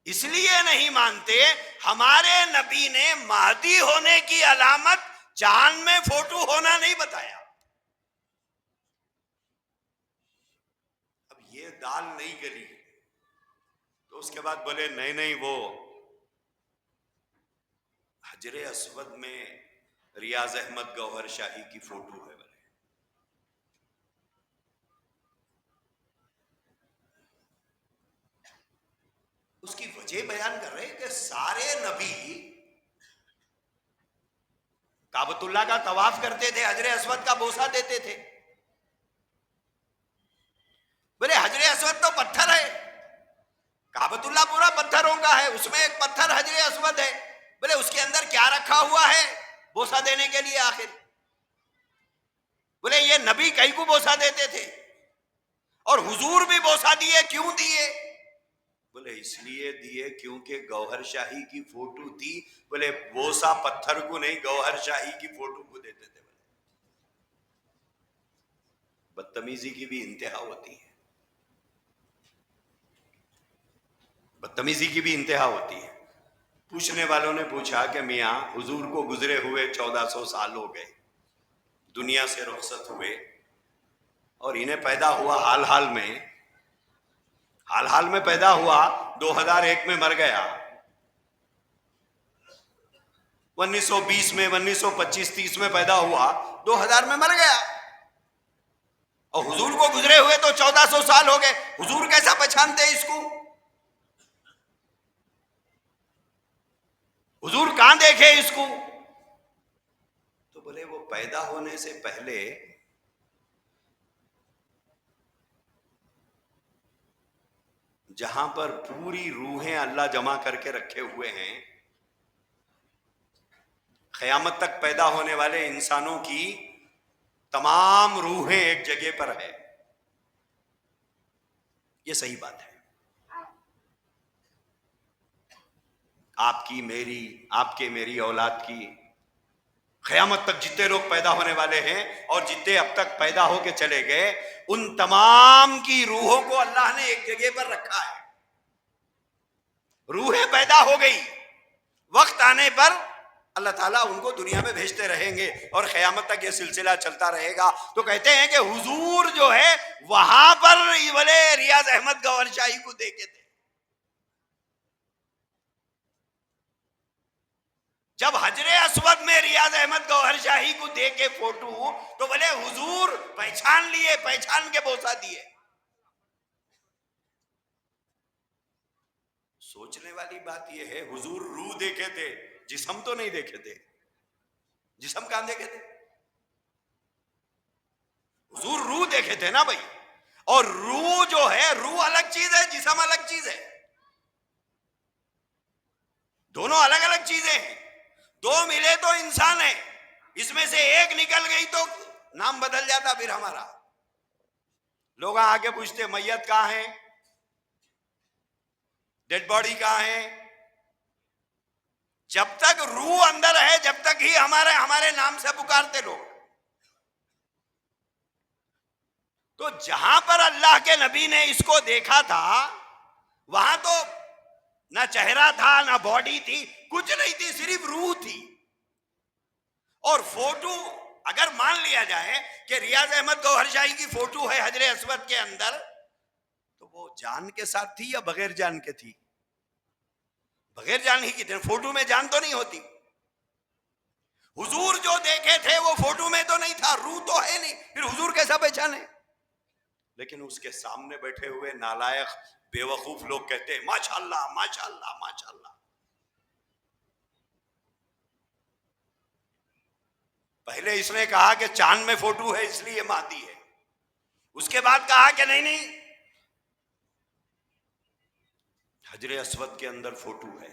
اس لیے نہیں مانتے، ہمارے نبی نے مہدی ہونے کی علامت چاند میں فوٹو ہونا نہیں بتایا. اب یہ دال نہیں گلی تو اس کے بعد بولے نہیں وہ حجر اسود میں ریاض احمد گوہر شاہی کی فوٹو ہے. بولے اس کی وجہ بیان کر رہے کہ سارے نبی کعبۃ اللہ کا طواف کرتے تھے، حجر اسود کا بوسہ دیتے تھے. بولے حجر اسود تو پتھر ہے، کعبۃ اللہ پورا پتھروں کا ہے، اس میں ایک پتھر حجر اسود ہے. بولے اس کے اندر کیا رکھا ہوا ہے بوسہ دینے کے لیے آخر؟ بولے یہ نبی کئی کو بوسہ دیتے تھے اور حضور بھی بوسہ دیے، کیوں دیے؟ بولے اس لیے دیے کیونکہ گوہر شاہی کی فوٹو تھی. بولے بوسہ پتھر کو نہیں، گوہر شاہی کی فوٹو کو دیتے تھے. بدتمیزی کی بھی انتہا ہوتی ہے، بدتمیزی کی بھی انتہا ہوتی ہے. پوچھنے والوں نے پوچھا کہ میاں حضور کو گزرے ہوئے 1400 سال ہو گئے، دنیا سے رخصت ہوئے، اور انہیں پیدا ہوا حال حال میں پیدا ہوا، 2001 میں مر گیا، 1920 میں 1925-30 میں پیدا ہوا، 2000 میں مر گیا، اور حضور کو گزرے ہوئے تو 1400 سال ہو گئے. حضور کیسا پہچانتے اس کو؟ حضور کہاں دیکھے اس کو؟ تو بولے وہ پیدا ہونے سے پہلے جہاں پر پوری روحیں اللہ جمع کر کے رکھے ہوئے ہیں، قیامت تک پیدا ہونے والے انسانوں کی تمام روحیں ایک جگہ پر ہے. یہ صحیح بات ہے. آپ کی، میری، آپ کے میری اولاد کی، قیامت تک جتنے لوگ پیدا ہونے والے ہیں اور جتنے اب تک پیدا ہو کے چلے گئے، ان تمام کی روحوں کو اللہ نے ایک جگہ پر رکھا ہے. روحیں پیدا ہو گئی، وقت آنے پر اللہ تعالیٰ ان کو دنیا میں بھیجتے رہیں گے اور قیامت تک یہ سلسلہ چلتا رہے گا. تو کہتے ہیں کہ حضور جو ہے وہاں پر بولے ریاض احمد گوہر شاہی کو دیکھے تھے. جب حجر اسود میں ریاض احمد گوہر شاہی کو دیکھے فوٹو، تو بولے حضور پہچان لیے، پہچان کے بوسہ دیے. سوچنے والی بات یہ ہے، حضور روح دیکھے تھے، جسم تو نہیں دیکھے تھے. جسم کہاں دیکھے تھے؟ حضور روح دیکھے تھے نا بھائی. اور روح جو ہے، روح الگ چیز ہے، جسم الگ چیز ہے، دونوں الگ الگ چیزیں ہیں. دو ملے تو انسان ہے، اس میں سے ایک نکل گئی تو نام بدل جاتا پھر ہمارا. لوگ آ کے پوچھتے میت کہاں ہے، ڈیڈ باڈی کہاں ہے؟ جب تک روح اندر ہے جب تک ہی ہمارے نام سے پکارتے لوگ. تو جہاں پر اللہ کے نبی نے اس کو دیکھا تھا، وہاں تو نہ چہرہ تھا نہ باڈی تھی، کچھ نہیں تھی، صرف روح تھی. اور فوٹو اگر مان لیا جائے کہ ریاض احمد گوہر شاہی کی فوٹو ہے حجر اسود کے اندر، تو وہ جان کے ساتھ تھی یا بغیر جان کے تھی؟ بغیر جان ہی کی تھی. فوٹو میں جان تو نہیں ہوتی. حضور جو دیکھے تھے وہ فوٹو میں تو نہیں تھا، روح تو ہے نہیں، پھر حضور کیسا پہچانے؟ لیکن اس کے سامنے بیٹھے ہوئے نالائق بے وقوف لوگ کہتے ہیں ماشاءاللہ ماشاءاللہ ماشاءاللہ. پہلے اس نے کہا کہ چاند میں فوٹو ہے اس لیے مہدی ہے، اس کے بعد کہا کہ نہیں حجر اسود کے اندر فوٹو ہے،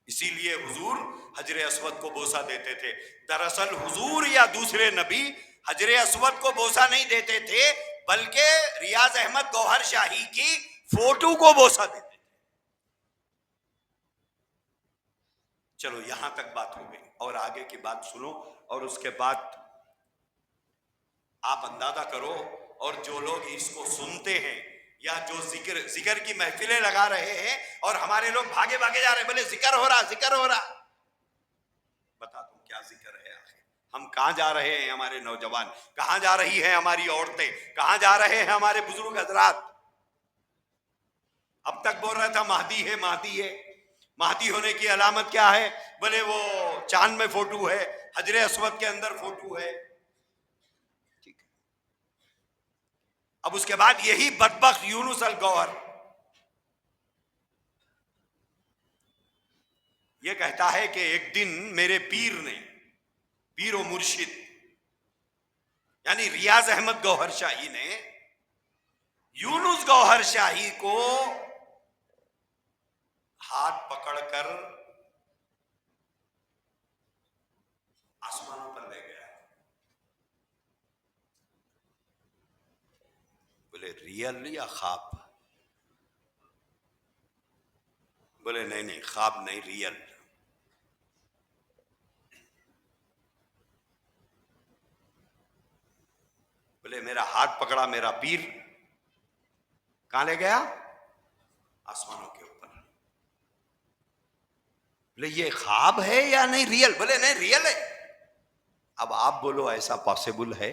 اسی لیے حضور حجر اسود کو بوسہ دیتے تھے. دراصل حضور یا دوسرے نبی حجر اسود کو بوسہ نہیں دیتے تھے، بلکہ ریاض احمد گوہر شاہی کی فوٹو کو بوسہ دیتے تھے. چلو یہاں تک بات ہو گئی، اور آگے کی بات سنو، اور اس کے بعد آپ اندازہ کرو. اور جو لوگ اس کو سنتے ہیں یا جو ذکر کی محفلیں لگا رہے ہیں اور ہمارے لوگ بھاگے بھاگے جا رہے ہیں، بولے ذکر ہو رہا ذکر ہو رہا. بتا دوں کیا ذکر ہے آخر؟ ہم کہاں جا رہے ہیں؟ ہمارے نوجوان کہاں جا رہی ہیں؟ ہماری عورتیں کہاں جا رہے ہیں؟ ہمارے بزرگ حضرات اب تک بول رہا تھا مہدی ہے مہدی ہے. مہدی ہونے کی علامت کیا ہے؟ بولے وہ چاند میں فوٹو ہے، حجر اسود کے اندر فوٹو ہے. ٹھیک ہے. اب اس کے بعد یہی بدبخت یونس الگوہر یہ کہتا ہے کہ ایک دن میرے پیر نے پیر و مرشد یعنی ریاض احمد گوہر شاہی نے یونس گوہر شاہی کو ہاتھ پکڑ کر آسمانوں پر لے گیا. بولے ریئل یا خواب؟ بولے نہیں خواب نہیں، ریئل. بولے میرا ہاتھ پکڑا میرا پیر، کہاں لے گیا؟ آسمانوں کے اوپر. بولے یہ خواب ہے یا نہیں ریئل؟ بولے نہیں ریئل ہے. اب آپ بولو ایسا پاسبل ہے؟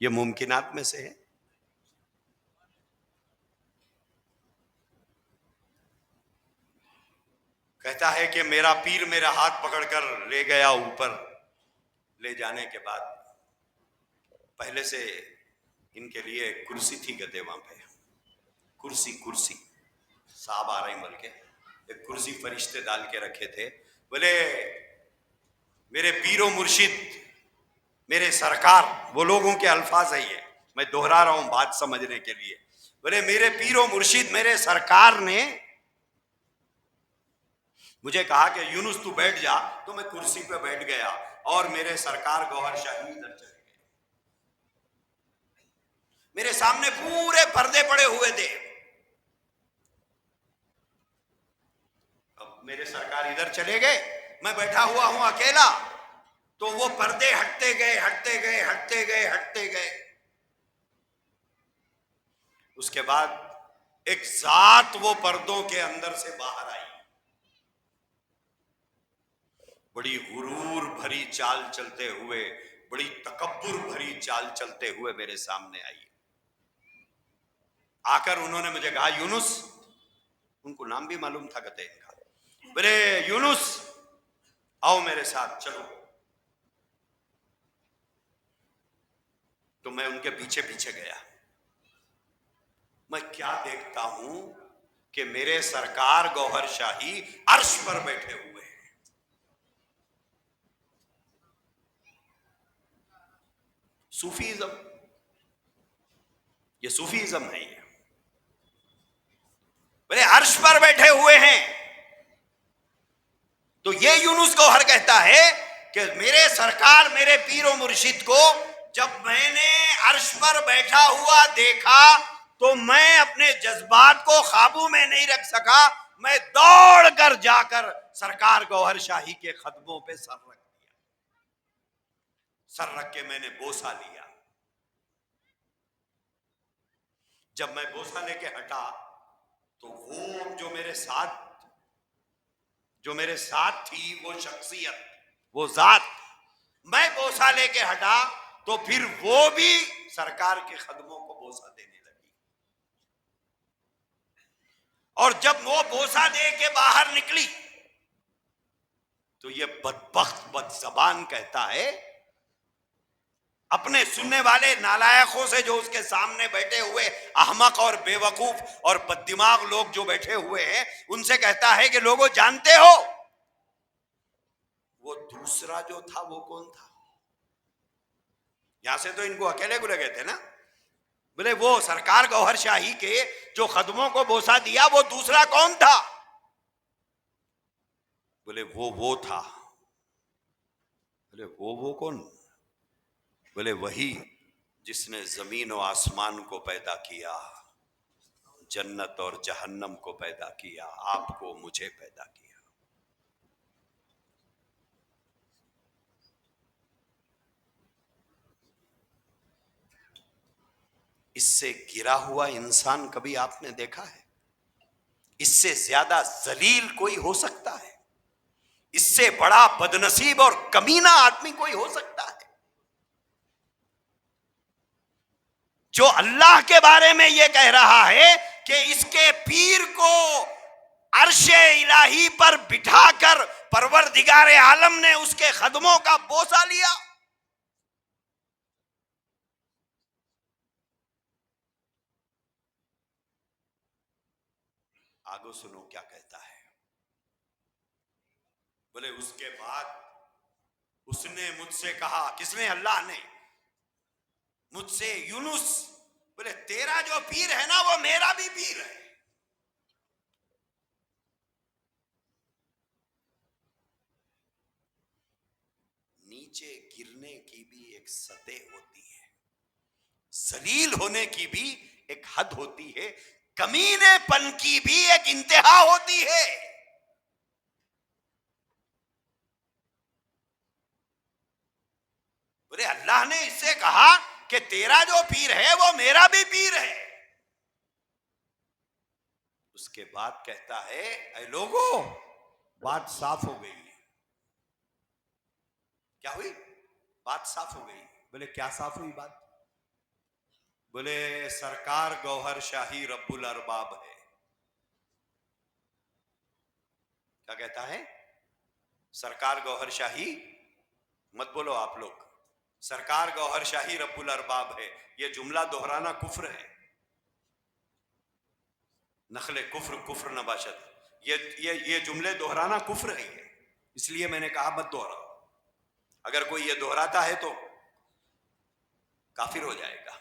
یہ ممکنات میں سے ہے؟ کہتا ہے کہ میرا پیر میرا ہاتھ پکڑ کر لے گیا اوپر. لے جانے کے بعد پہلے سے ان کے لیے کرسی تھی گدے وہاں پہ، کرسی صاحب آ رہے مل کے ایک کرسی فرشتے ڈال کے رکھے تھے. بولے میرے پیر و مرشد میرے سرکار، وہ لوگوں کے الفاظ ہے یہ، میں دوہرا رہا ہوں بات سمجھنے کے لیے. بولے میرے پیر و مرشد میرے سرکار نے مجھے کہا کہ یونس تو بیٹھ جا، تو میں کرسی پہ بیٹھ گیا اور میرے سرکار گوہر شاہی ادھر چلے گئے. میرے سامنے پورے پردے پڑے ہوئے تھے. اب میرے سرکار ادھر چلے گئے، میں بیٹھا ہوا ہوں اکیلا، تو وہ پردے ہٹتے گئے. اس کے بعد ایک ذات وہ پردوں کے اندر سے باہر آئی، بڑی غرور بھری چال چلتے ہوئے، بڑی تکبر بھری چال چلتے ہوئے میرے سامنے آئی. آ کر انہوں نے مجھے کہا یونس، ان کو نام بھی معلوم تھا کہتے ان کا، بولے یونس آؤ میرے ساتھ چلو. تو میں ان کے پیچھے پیچھے گیا. میں کیا دیکھتا ہوں کہ میرے سرکار گوہر شاہی عرش پر بیٹھے ہوئے ہیں. صوفیزم، یہ صوفیزم نہیں ہے. بولے عرش پر بیٹھے ہوئے ہیں. تو یہ یونس گوہر کہتا ہے کہ میرے سرکار میرے پیر و مرشد کو جب میں نے عرش پر بیٹھا ہوا دیکھا تو میں اپنے جذبات کو قابو میں نہیں رکھ سکا. میں دوڑ کر جا کر سرکار گوہر شاہی کے قدموں پہ سر رکھ دیا. سر رکھ کے میں نے بوسہ لیا. جب میں بوسہ لے کے ہٹا تو وہ جو میرے ساتھ تھی، وہ شخصیت، وہ ذات، میں بوسہ لے کے ہٹا تو پھر وہ بھی سرکار کے قدموں کو بوسہ دینے لگی. اور جب وہ بوسہ دے کے باہر نکلی تو یہ بدبخت بد زبان کہتا ہے اپنے سننے والے نالائقوں سے، جو اس کے سامنے بیٹھے ہوئے احمق اور بے وقوف اور بددماغ لوگ جو بیٹھے ہوئے ہیں، ان سے کہتا ہے کہ لوگوں جانتے ہو وہ دوسرا جو تھا وہ کون تھا؟ یہاں سے تو ان کو اکیلے کو لگے تھے نا. بولے وہ سرکار گوہر شاہی کے جو قدموں کو بوسہ دیا وہ دوسرا کون تھا؟ بولے وہ تھا. بولے وہ کون؟ بولے وہی جس نے زمین و آسمان کو پیدا کیا، جنت اور جہنم کو پیدا کیا، آپ کو مجھے پیدا کیا. اس سے گرا ہوا انسان کبھی آپ نے دیکھا ہے؟ اس سے زیادہ ذلیل کوئی ہو سکتا ہے؟ اس سے بڑا بدنصیب اور کمینہ آدمی کوئی ہو سکتا ہے؟ جو اللہ کے بارے میں یہ کہہ رہا ہے کہ اس کے پیر کو عرش الہی پر بٹھا کر پروردگار عالم نے اس کے قدموں کا بوسہ لیا. آگے سنو کیا کہتا ہے. بولے اس کے بعد اس نے مجھ سے کہا، کس نے؟ اللہ نے مجھ سے، یونس بولے تیرا جو پیر ہے نا وہ میرا بھی پیر ہے. نیچے گرنے کی بھی ایک سطح ہوتی ہے، ذلیل ہونے کی بھی ایک حد ہوتی ہے، کمینے پن کی بھی ایک انتہا ہوتی ہے. بولے اللہ نے اس سے کہا کہ تیرا جو پیر ہے وہ میرا بھی پیر ہے. اس کے بعد کہتا ہے اے لوگوں بات صاف ہو گئی. کیا ہوئی؟ بات صاف ہو گئی. بولے کیا صاف ہوئی بات؟ بولے سرکار گوہر شاہی رب الارباب ہے. کیا کہتا ہے؟ سرکار گوہر شاہی، مت بولو آپ لوگ، سرکار گوہر شاہی رب الارباب ہے. یہ جملہ دہرانا کفر ہے. نخل کفر کفر نباشت، یہ جملے دہرانا کفر ہے. اس لیے میں نے کہا مت دہراؤ. اگر کوئی یہ دہراتا ہے تو کافر ہو جائے گا.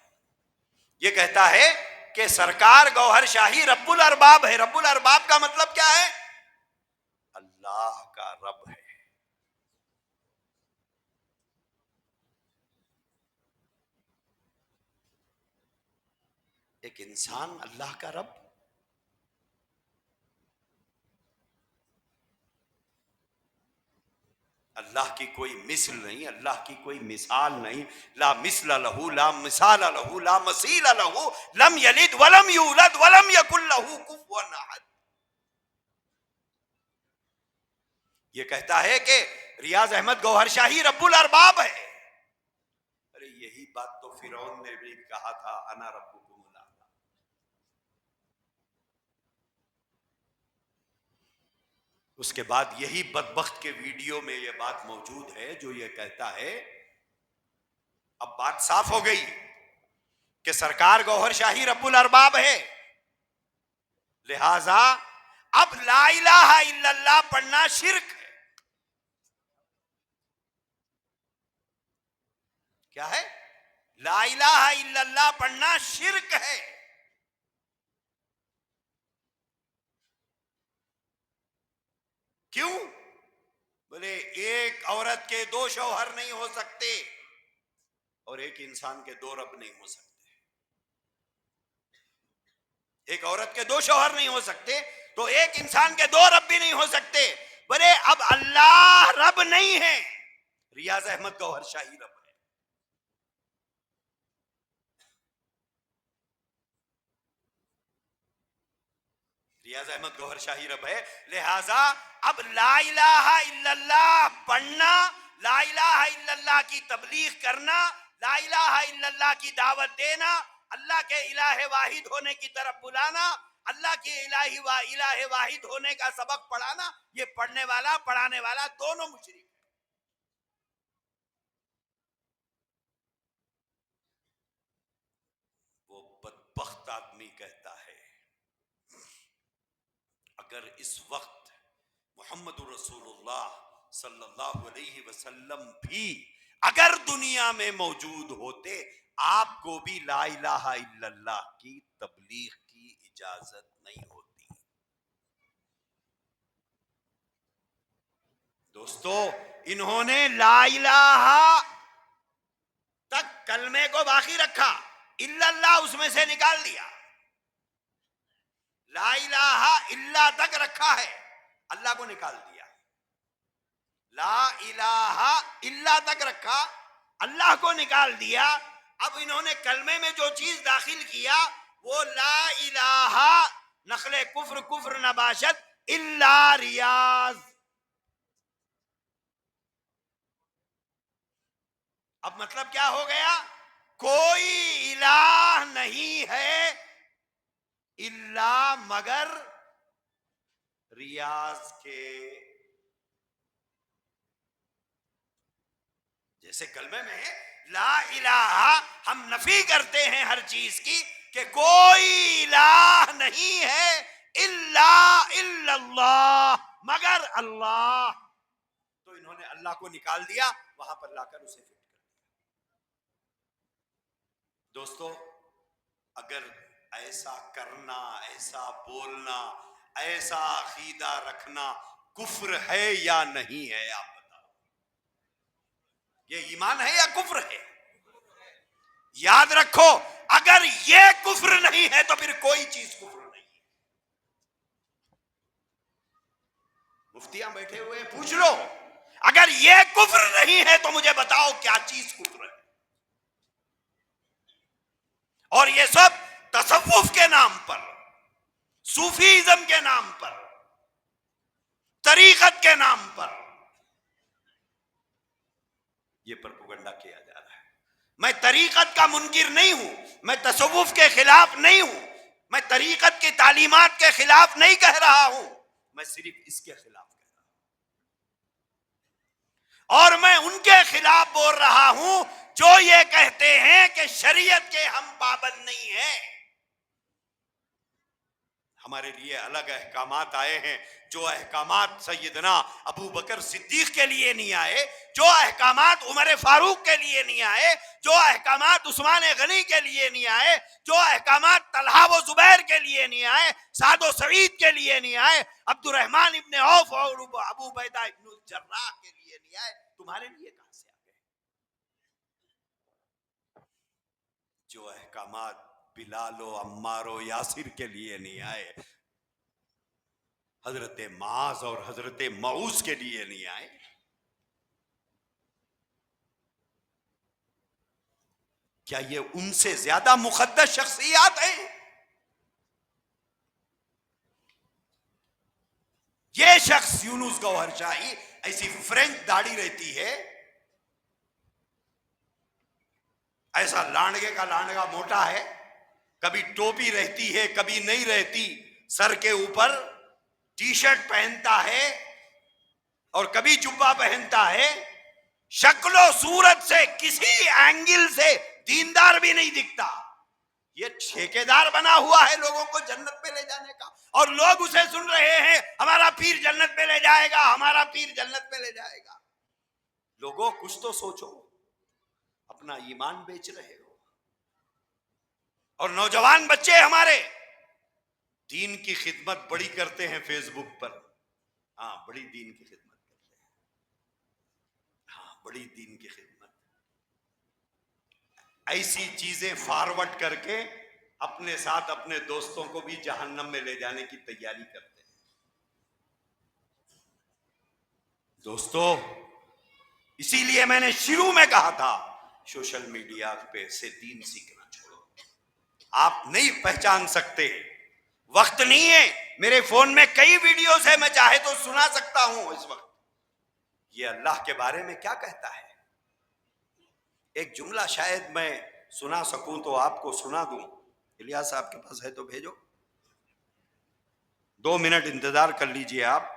یہ کہتا ہے کہ سرکار گوہر شاہی رب الارباب ہے. رب الارباب کا مطلب کیا ہے؟ اللہ کا رب ہے. ایک انسان اللہ کا رب. اللہ کی کوئی مثل نہیں، اللہ کی کوئی مثال نہیں. لا مثل لہو لا مثال لہو لا مثیل لہو لم یلد ولم یولد ولم یکن لہو کفوا احد. یہ کہتا ہے کہ ریاض احمد گوہر شاہی رب الارباب ہے. ارے یہی بات تو فرعون نے بھی کہا تھا، انا ربکم الاعلی. اس کے بعد یہی بدبخت کے ویڈیو میں یہ بات موجود ہے جو یہ کہتا ہے اب بات صاف ہو گئی کہ سرکار گوہر شاہی رب الارباب ہے، لہذا اب لا الہ الا اللہ پڑھنا شرک ہے. کیا ہے؟ لا الہ الا اللہ پڑھنا شرک ہے. کیوں؟ بولے ایک عورت کے دو شوہر نہیں ہو سکتے اور ایک انسان کے دو رب نہیں ہو سکتے. ایک عورت کے دو شوہر نہیں ہو سکتے تو ایک انسان کے دو رب بھی نہیں ہو سکتے. بولے اب اللہ رب نہیں ہے، ریاض احمد گوہر شاہی رب ہے. ریاض احمد گوہر شاہی رب ہے. لہذا اب لا الہ الا اللہ پڑھنا، لا الہ الا اللہ کی تبلیغ کرنا، لا الہ الا اللہ کی دعوت دینا، اللہ کے الہ واحد ہونے کی طرف بلانا، اللہ کے الہ واحد ہونے کا سبق پڑھانا، یہ پڑھنے والا پڑھانے والا دونوں مشرک ہیں. وہ بدبخت آدمی کہتا ہے اگر اس وقت محمد رسول اللہ صلی اللہ علیہ وسلم بھی اگر دنیا میں موجود ہوتے آپ کو بھی لا الہ الا اللہ کی تبلیغ کی اجازت نہیں ہوتی. دوستو انہوں نے لا الہ تک کلمے کو باقی رکھا، الا اللہ اس میں سے نکال دیا. لا الہ الا تک رکھا ہے، اللہ کو نکال دیا. لا الہ الا تک رکھا، اللہ کو نکال دیا. اب انہوں نے کلمے میں جو چیز داخل کیا وہ لا الہ نخل کفر کفر نباشت الا ریاض. اب مطلب کیا ہو گیا؟ کوئی الہ نہیں ہے الا مگر ریاض کے. جیسے کلمے میں لا الہ ہم نفی کرتے ہیں ہر چیز کی کہ کوئی الہ نہیں ہے الا اللہ مگر اللہ. تو انہوں انہوں نے اللہ کو نکال دیا, وہاں پر لا کر اسے فٹ کر دیا. دوستو, اگر ایسا کرنا, ایسا بولنا, ایسا عقیدہ رکھنا کفر ہے یا نہیں ہے, آپ بتاؤ. یہ ایمان ہے یا کفر ہے؟ یاد رکھو, اگر یہ کفر نہیں ہے تو پھر کوئی چیز کفر نہیں ہے. مفتیاں بیٹھے ہوئے پوچھ لو, اگر یہ کفر نہیں ہے تو مجھے بتاؤ کیا چیز کفر ہے. اور یہ سب تصوف کے نام پر, صوفیزم کے نام پر, طریقت کے نام پر یہ پروپیگنڈا کیا جا رہا ہے. میں طریقت کا منکر نہیں ہوں, میں تصوف کے خلاف نہیں ہوں, میں طریقت کی تعلیمات کے خلاف نہیں کہہ رہا ہوں, میں صرف اس کے خلاف کہہ رہا ہوں. اور میں ان کے خلاف بول رہا ہوں جو یہ کہتے ہیں کہ شریعت کے ہم پابند نہیں ہیں. ہمارے لیے الگ احکامات آئے ہیں, جو احکامات سیدنا ابو بکر صدیق کے لیے نہیں آئے, جو احکامات عمر فاروق کے لیے نہیں آئے, جو احکامات عثمان غنی کے لیے نہیں آئے, جو احکامات طلحہ و زبیر کے لیے نہیں آئے, سعد و سعید کے لیے نہیں آئے, عبد الرحمن ابن عوف اور ابو عبیدہ ابن الجراح کے لیے نہیں آئے, تمہارے لیے کہاں سے آ گئے؟ جو احکامات بلال و عمار و یاسر کے لیے نہیں آئے, حضرت معاذ اور حضرت معوذ کے لیے نہیں آئے. کیا یہ ان سے زیادہ مقدس شخصیات ہیں؟ یہ شخص یونس گوہر شاہی, ایسی فرینچ داڑھی رہتی ہے, ایسا لانڈگے کا لانڈگا موٹا ہے, کبھی ٹوپی رہتی ہے کبھی نہیں رہتی, سر کے اوپر ٹی شرٹ پہنتا ہے اور کبھی جبہ پہنتا ہے, شکل و صورت سے کسی اینگل سے دیندار بھی نہیں دکھتا. یہ ٹھیکیدار بنا ہوا ہے لوگوں کو جنت پہ لے جانے کا, اور لوگ اسے سن رہے ہیں, ہمارا پیر جنت پہ لے جائے گا, ہمارا پیر جنت پہ لے جائے گا. لوگوں کچھ تو سوچو, اپنا ایمان بیچ رہے ہو. اور نوجوان بچے ہمارے دین کی خدمت بڑی کرتے ہیں فیس بک پر, ہاں بڑی دین کی خدمت کرتے ہیں, ہاں بڑی دین کی خدمت, ایسی چیزیں فارورڈ کر کے اپنے ساتھ اپنے دوستوں کو بھی جہنم میں لے جانے کی تیاری کرتے ہیں. دوستو, اسی لیے میں نے شروع میں کہا تھا, سوشل میڈیا پہ سے دین سیکھنا چھوڑو. آپ نہیں پہچان سکتے, وقت نہیں ہے. میرے فون میں کئی ویڈیوز ہیں, میں چاہے تو سنا سکتا ہوں اس وقت. یہ اللہ کے بارے میں کیا کہتا ہے؟ ایک جملہ شاید میں سنا سکوں تو آپ کو سنا دوں. الیاس صاحب کے پاس ہے تو بھیجو, 2 منٹ انتظار کر لیجئے آپ.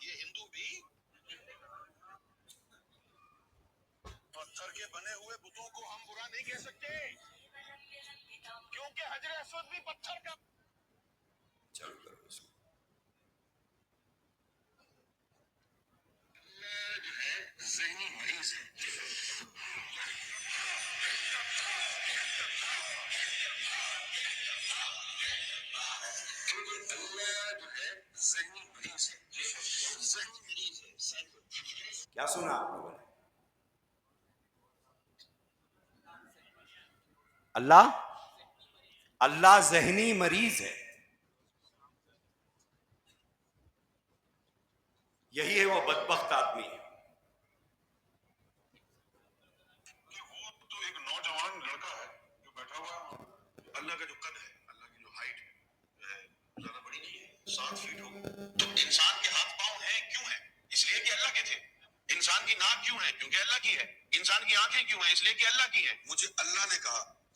یہ ہندو بھی پتھر کے بنے ہوئے بتوں کو ہم برا نہیں کہہ سکتے, کیونکہ حجر اسود بھی پتھر کا.
چلو کرو اس کو.
جو ہے ذہنی مریض ہے. اللہ جو ہے ذہنی مریض ہے, ذہنی مریض ہے.
کیا سنا آپ لوگوں نے؟ اللہ ذہنی مریض ہے. یہی ہے وہ بدبخت آدمی ہے.
وہ تو ایک نوجوان لڑکا ہے جو بیٹھا ہوا, اللہ کا جو قد ہے, اللہ کی جو ہائٹ ہے زیادہ بڑی نہیں ہے, 7 فیٹ ہوگی. تو انسان کے ہاتھ پاؤں ہیں کیوں ہیں؟ اس لیے کہ اللہ کے تھے. انسان کی ناک کیوں ہے؟ کیونکہ اللہ کی ہے. انسان کی آنکھیں کیوں ہیں؟ اس لیے کہ اللہ کی ہے. مجھے اللہ نے کہا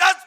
10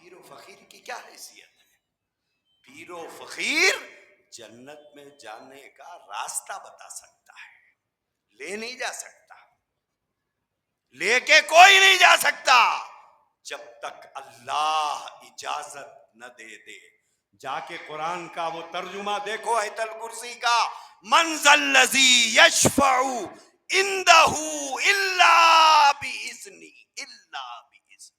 پیر و فقیر کی کیا حیثیت ہے؟ پیر و فقیر جنت میں جانے کا راستہ بتا سکتا ہے، لے نہیں جا سکتا، لے کے کوئی نہیں جا سکتا جب تک اللہ اجازت نہ دے دے۔ جا کے قرآن کا وہ ترجمہ دیکھو آیت الکرسی کا، من ذا الذی یشفع عندہ الا باذنہ، الا باذنہ۔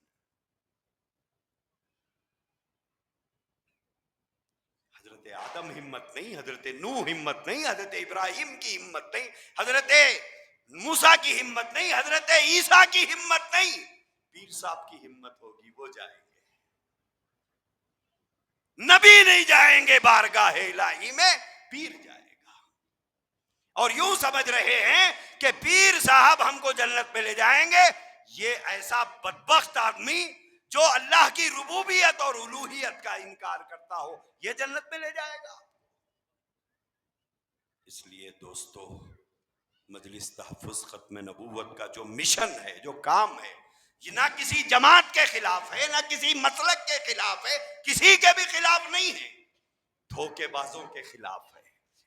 حضرت آدم ہمت نہیں، حضرت نوح ہمت نہیں، حضرت ابراہیم کی ہمت نہیں، حضرت موسیٰ کی ہمت نہیں، حضرت عیسیٰ کی ہمت نہیں، پیر صاحب کی ہمت ہوگی، وہ جائیں گے۔ نبی نہیں جائیں گے بارگاہ الہی میں، پیر جائے گا۔ اور یوں سمجھ رہے ہیں کہ پیر صاحب ہم کو جنت میں لے جائیں گے، یہ ایسا بدبخت آدمی جو اللہ کی ربوبیت اور الوہیت کا انکار کرتا ہو، یہ جنت میں لے جائے گا۔ اس لیے دوستو، مجلس تحفظ ختم نبوت کا جو مشن ہے، جو کام ہے، یہ نہ کسی جماعت کے خلاف ہے، نہ کسی مسلک کے خلاف ہے، کسی کے بھی خلاف نہیں ہے، دھوکے بازوں کے خلاف ہے،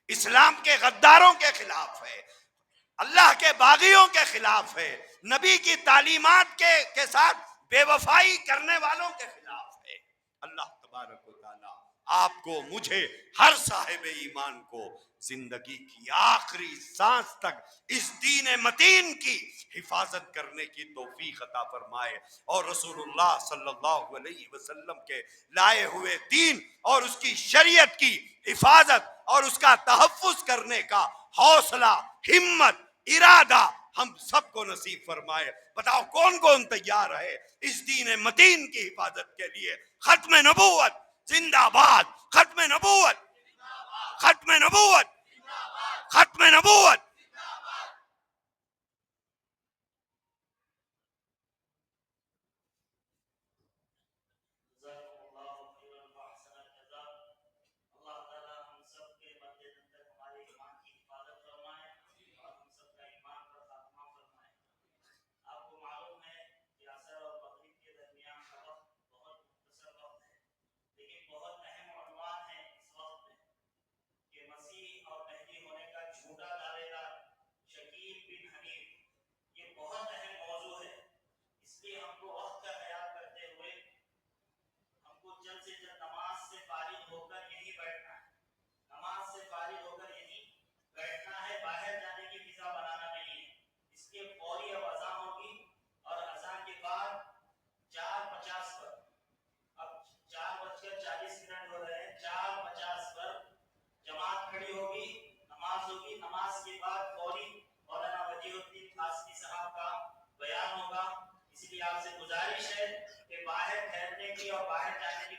اسلام کے غداروں کے خلاف ہے، اللہ کے باغیوں کے خلاف ہے، نبی کی تعلیمات کے ساتھ بے وفائی کرنے والوں کے خلاف ہے۔ اللہ تبارک و تعالی آپ کو، مجھے، ہر صاحب ایمان کو زندگی کی آخری سانس تک اس دین متین کی حفاظت کرنے کی توفیق عطا فرمائے، اور رسول اللہ صلی اللہ علیہ وسلم کے لائے ہوئے دین اور اس کی شریعت کی حفاظت اور اس کا تحفظ کرنے کا حوصلہ، ہمت، ارادہ ہم سب کو نصیب فرمائے۔ بتاؤ کون کون تیار ہے اس دین متین کی حفاظت کے لیے؟ ختم نبوت زندہ باد، ختم نبوت، ختم نبوت، ختم نبوت۔
اللہ تعالیٰ ہم سب کے مد نظر ہمارے ایمان کی حفاظت فرمائے اور ہم سب کا ایمان پر خاتمہ فرمائے۔ آپ کو معلوم ہے کہ عصر اور مغرب کے درمیان کا وقت بہت مختصر وقت ہے، لیکن بہت اہم عنوان ہے اس وقت میں کہ مسیح اور مہدی ہونے کا جھوٹا دعوے دار شکیل بن حنیف، یہ بہت اہم موضوع ہے۔ اس لیے ہم کو وقت کا خیال کرتے ہوئے ہم کو جلد سے جلد نماز سے فارغ ہو کر یہی بیٹھنا ہے، نماز سے فارغ ہو کر یہی بیٹھنا ہے، باہر جانے کی فضا بنانا نہیں ہے۔ اس کے فوری اب اذان ہوگی اور اذان کے بعد 4:50 پر، اب 4:40 ہو رہے ہیں، 4:50 پر جماعت کھڑی ہوگی، نماز ہوگی، نماز کے بعد فوری مولانا وجیہ الدین قاسمی صاحب کا بیان ہوگا۔ اس لیے آپ سے گزارش ہے کہ باہر ٹھہرنے کی اور باہر جانے کی